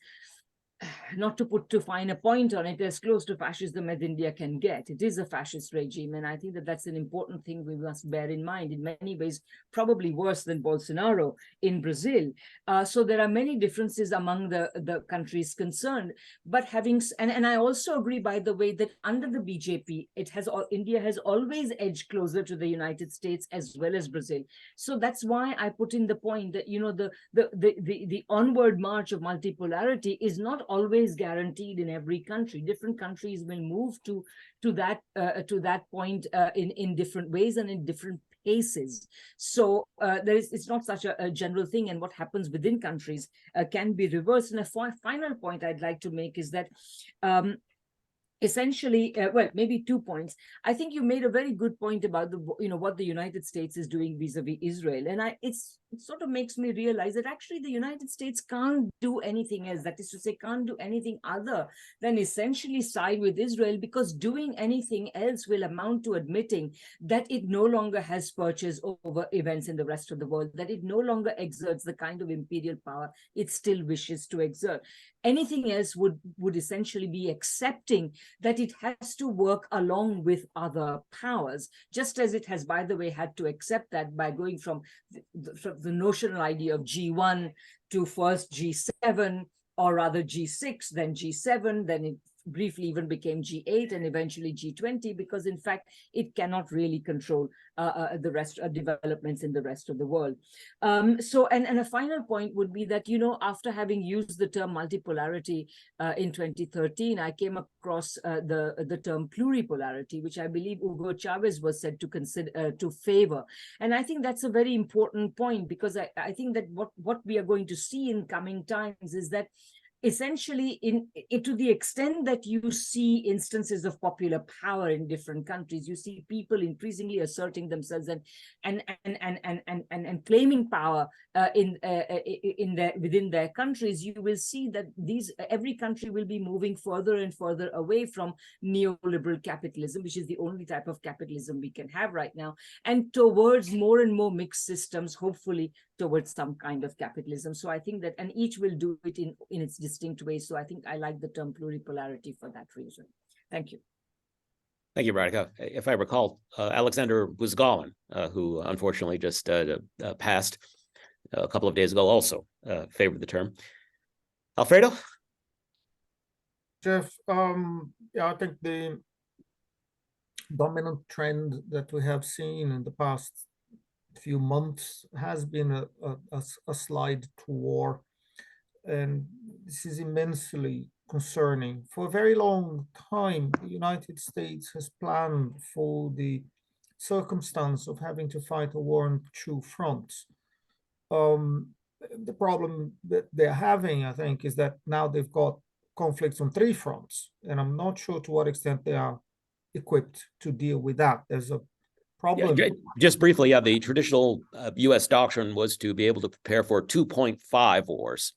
not to put too fine a point on it, as close to fascism as India can get. It is a fascist regime, and I think that that's an important thing we must bear in mind. In many ways, probably worse than Bolsonaro in Brazil. So there are many differences among the countries concerned. But and I also agree, by the way, that under the BJP, India has always edged closer to the United States as well as Brazil. So that's why I put in the point that, you know, the onward march of multipolarity is not always guaranteed in every country. Different countries will move to that point in different ways and in different paces. So it's not such a general thing, and what happens within countries can be reversed. And a final point I'd like to make is that essentially, well, maybe 2 points. I think you made a very good point about what the United States is doing vis-a-vis Israel, and it sort of makes me realize that actually the United States can't do anything else. That is to say, can't do anything other than essentially side with Israel, because doing anything else will amount to admitting that it no longer has purchase over events in the rest of the world, that it no longer exerts the kind of imperial power it still wishes to exert. Anything else would essentially be accepting that it has to work along with other powers, just as it has, by the way, had to accept that by going from the notional idea of G1 to first G7, or rather G6, then G7, then it briefly even became G8 and eventually G20, because in fact it cannot really control the rest of developments in the rest of the world. So a final point would be that, after having used the term multipolarity in 2013, I came across the term pluripolarity, which I believe Hugo Chavez was said to consider to favor. And I think that's a very important point, because I think that what we are going to see in coming times is that essentially, to the extent that you see instances of popular power in different countries, you see people increasingly asserting themselves and claiming power within their countries. You will see that every country will be moving further and further away from neoliberal capitalism, which is the only type of capitalism we can have right now, and towards more and more mixed systems, hopefully towards some kind of capitalism. So I think that, and each will do it in its distinct ways. So I think I like the term pluripolarity for that reason. Thank you. Thank you, Radhika. If I recall, Alexander Buzgalin, who unfortunately just passed a couple of days ago, also favored the term. Alfredo? Jeff, yeah, I think the dominant trend that we have seen in the past few months has been a slide to war, and this is immensely concerning. For a very long time, the United States has planned for the circumstance of having to fight a war on two fronts. The problem that they're having, I think, is that now they've got conflicts on three fronts, and I'm not sure to what extent they are equipped to deal with that. There's a problem. Yeah, just briefly, the traditional U.S. doctrine was to be able to prepare for 2.5 wars.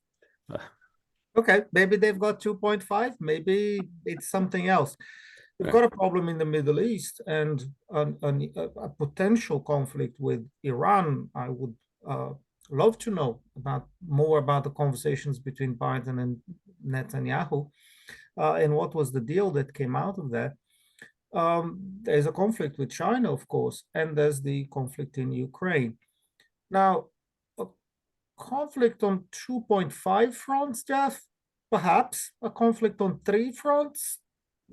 Okay, maybe they've got 2.5. Maybe it's something else. They've got a problem in the Middle East and a potential conflict with Iran. I would love to know more about the conversations between Biden and Netanyahu and what was the deal that came out of that. There's a conflict with China, of course, and there's the conflict in Ukraine. Now, a conflict on 2.5 fronts, Jeff, perhaps a conflict on 3 fronts.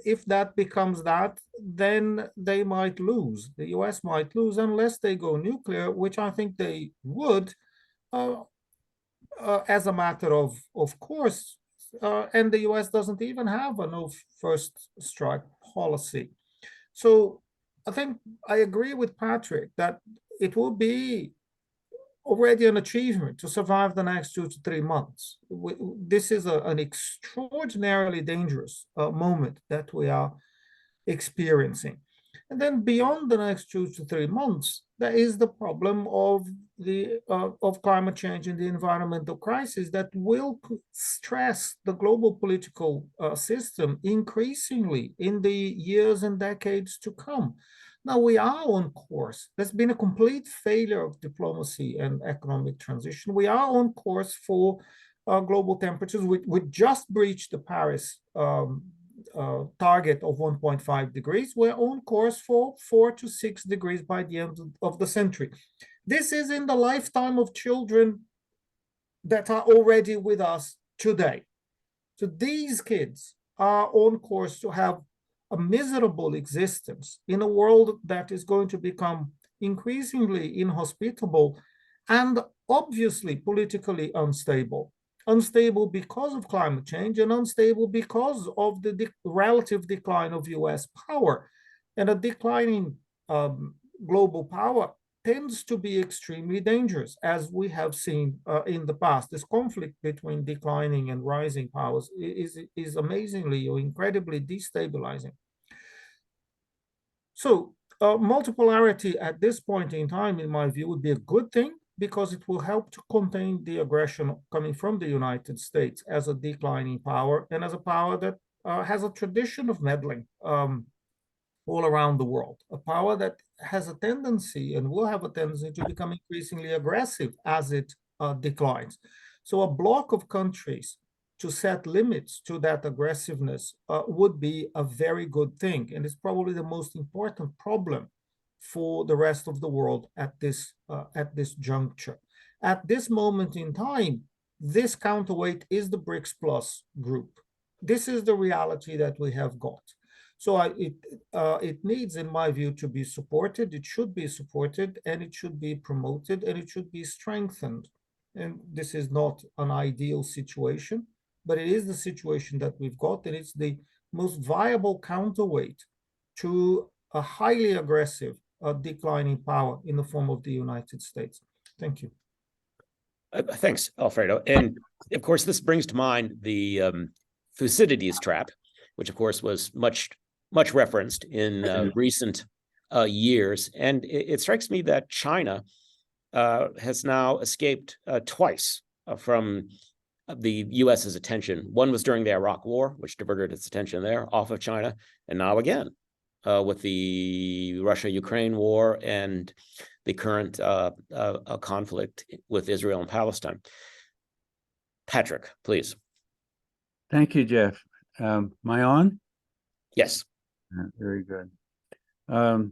If that becomes that, then they might lose. The US might lose unless they go nuclear, which I think they would, as a matter of course. And the US doesn't even have a no first strike policy. So I think I agree with Patrick that it will be already an achievement to survive the next 2 to 3 months. This is an extraordinarily dangerous moment that we are experiencing. And then beyond the next 2 to 3 months, there is the problem of climate change and the environmental crisis that will stress the global political system increasingly in the years and decades to come. Now we are on course. There's been a complete failure of diplomacy and economic transition. We are on course for global temperatures. We just breached the Paris target of 1.5 degrees. We're on course for 4 to 6 degrees by the end of the century. This is in the lifetime of children that are already with us today. So these kids are on course to have a miserable existence in a world that is going to become increasingly inhospitable and obviously politically unstable. Unstable because of climate change and unstable because of the relative decline of US power. And a declining global power tends to be extremely dangerous, as we have seen in the past. This conflict between declining and rising powers is amazingly or incredibly destabilizing. So multipolarity at this point in time, in my view, would be a good thing, because it will help to contain the aggression coming from the United States as a declining power and as a power that has a tradition of meddling all around the world, a power that has a tendency and will have a tendency to become increasingly aggressive as it declines. So a block of countries to set limits to that aggressiveness would be a very good thing. And it's probably the most important problem for the rest of the world at this juncture. At this moment in time, this counterweight is the BRICS Plus group. This is the reality that we have got. So it needs, in my view, to be supported. It should be supported, and it should be promoted, and it should be strengthened. And this is not an ideal situation, but it is the situation that we've got, and it's the most viable counterweight to a highly aggressive declining power in the form of the United States. Thank you. Thanks, Alfredo. And of course, this brings to mind the Thucydides trap, which of course was much referenced in recent years. And it strikes me that China has now escaped twice from the US's attention. One was during the Iraq War, which diverted its attention there off of China, and now again with the Russia-Ukraine war and the current conflict with Israel and Palestine. Patrick, please. Thank you, Jeff. Am I on? Yes. Very good. All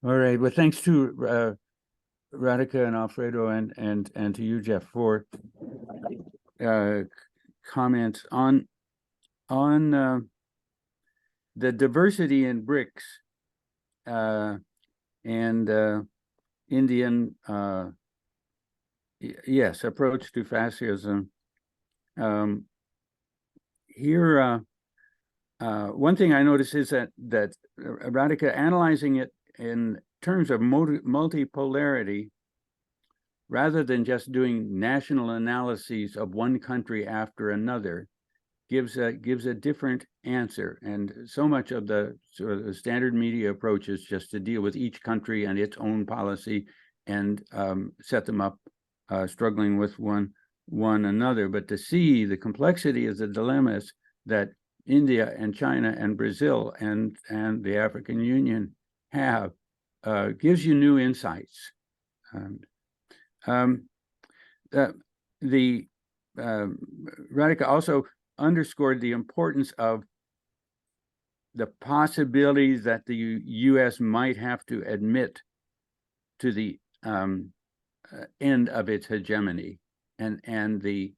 right. Well, thanks to Radhika and Alfredo and to you, Jeff, for comments on the diversity in BRICS and Indian approach to fascism. Here, one thing I noticed is that Radhika, analyzing it in terms of multipolarity, rather than just doing national analyses of one country after another, gives a different answer. And so much of the sort of standard media approach is just to deal with each country and its own policy and set them up struggling with one another. But to see the complexity of the dilemmas that India and China and Brazil and the African Union have gives you new insights. Radhika also underscored the importance of the possibilities that the U.S. might have to admit to the end of its hegemony and the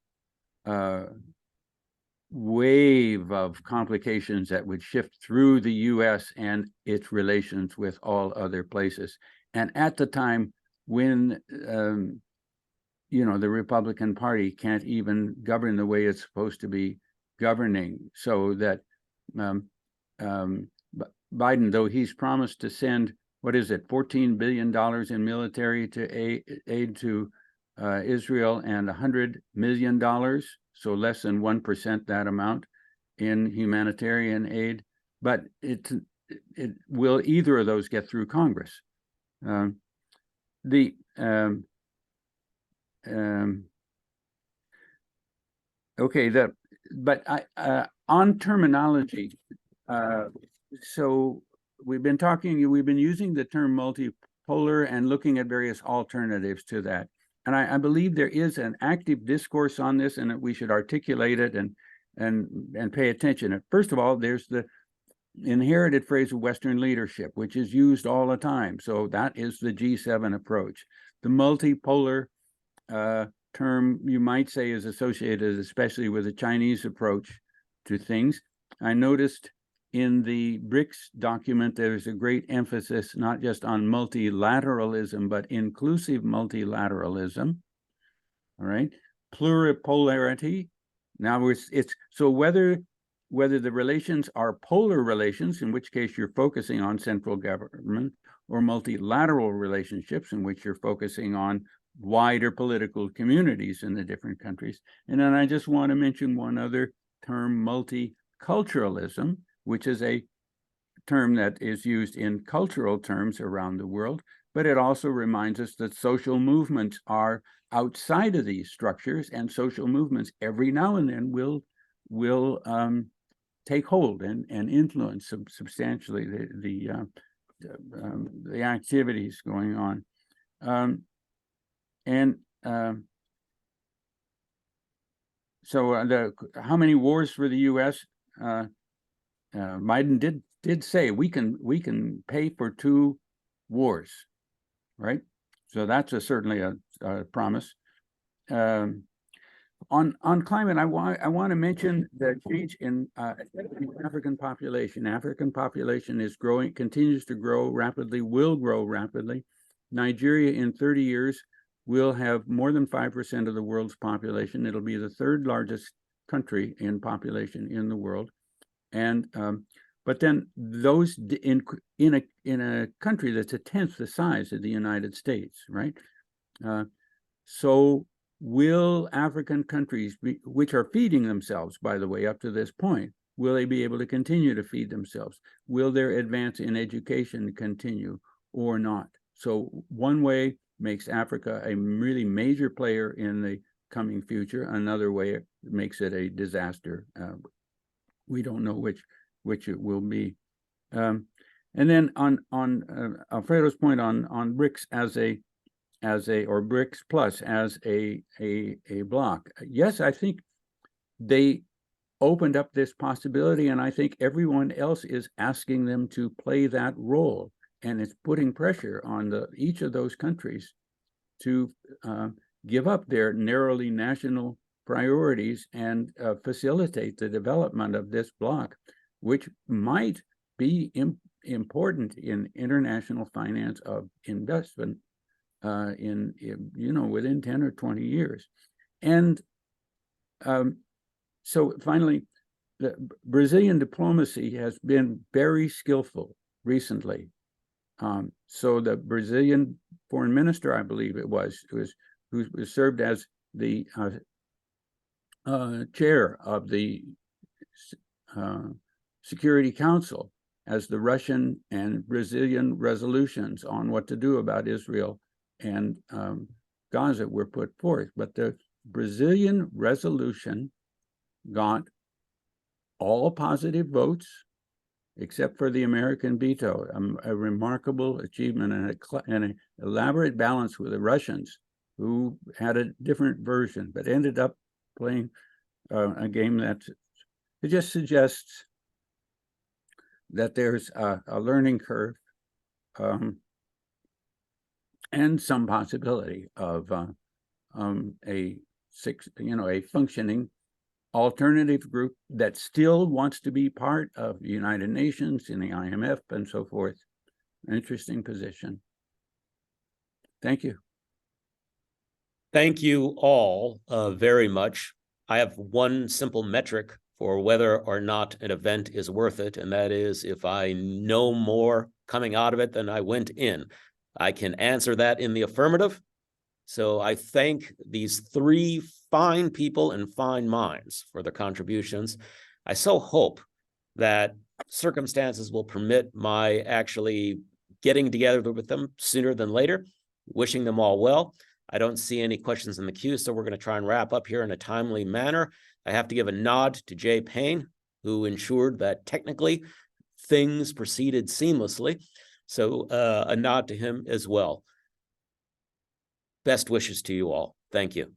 wave of complications that would shift through the U.S. and its relations with all other places. And at the time when the Republican Party can't even govern the way it's supposed to be governing, so that Biden, though he's promised to send, $14 billion in military to aid to Israel and $100 million, so less than 1% that amount in humanitarian aid, but will either of those get through Congress? On terminology, so we've been using the term multipolar and looking at various alternatives to that. and I believe there is an active discourse on this, and that we should articulate it and pay attention. First of all, there's the inherited phrase of Western leadership, which is used all the time. So that is the G7 approach. The multipolar term, you might say, is associated especially with the Chinese approach to things. I noticed in the BRICS document, there's a great emphasis not just on multilateralism, but inclusive multilateralism. All right, pluripolarity. Now it's so whether the relations are polar relations, in which case you're focusing on central government, or multilateral relationships, in which you're focusing on wider political communities in the different countries. And then I just want to mention one other term, multiculturalism, which is a term that is used in cultural terms around the world, but it also reminds us that social movements are outside of these structures, and social movements every now and then will take hold and influence substantially the activities going on. So how many wars for the U.S.? Biden did say we can pay for 2 wars, right? So that's certainly a promise. On climate, I want to mention the change in African population. African population is growing, continues to grow rapidly, will grow rapidly. Nigeria in 30 years will have more than 5% of the world's population. It'll be the 3rd largest country in population in the world. And but then those in a country that's 1/10 the size of the United States, right? So will African countries, which are feeding themselves, by the way, up to this point, will they be able to continue to feed themselves? Will their advance in education continue or not? So one way makes Africa a really major player in the coming future. Another way it makes it a disaster. We don't know which it will be. And then on Alfredo's point on BRICS or BRICS Plus as a block. Yes, I think they opened up this possibility, and I think everyone else is asking them to play that role, and it's putting pressure on each of those countries to give up their narrowly national priorities and facilitate the development of this bloc, which might be important in international finance of investment in within 10 or 20 years. And so finally, the Brazilian diplomacy has been very skillful recently. So the Brazilian foreign minister, I believe it was, who served as the chair of the Security Council as the Russian and Brazilian resolutions on what to do about Israel and Gaza were put forth. But the Brazilian resolution got all positive votes except for the American veto, a remarkable achievement and an elaborate balance with the Russians, who had a different version, but ended up playing a game that it just suggests that there's a learning curve and some possibility of a functioning alternative group that still wants to be part of the United Nations, in the IMF, and so forth. An interesting position. Thank you. Thank you all very much. I have one simple metric for whether or not an event is worth it, and that is if I know more coming out of it than I went in. I can answer that in the affirmative. So I thank these 3 fine people and fine minds for their contributions. I so hope that circumstances will permit my actually getting together with them sooner than later. Wishing them all well. I don't see any questions in the queue, so we're going to try and wrap up here in a timely manner. I have to give a nod to Jay Payne, who ensured that technically things proceeded seamlessly. So a nod to him as well. Best wishes to you all. Thank you.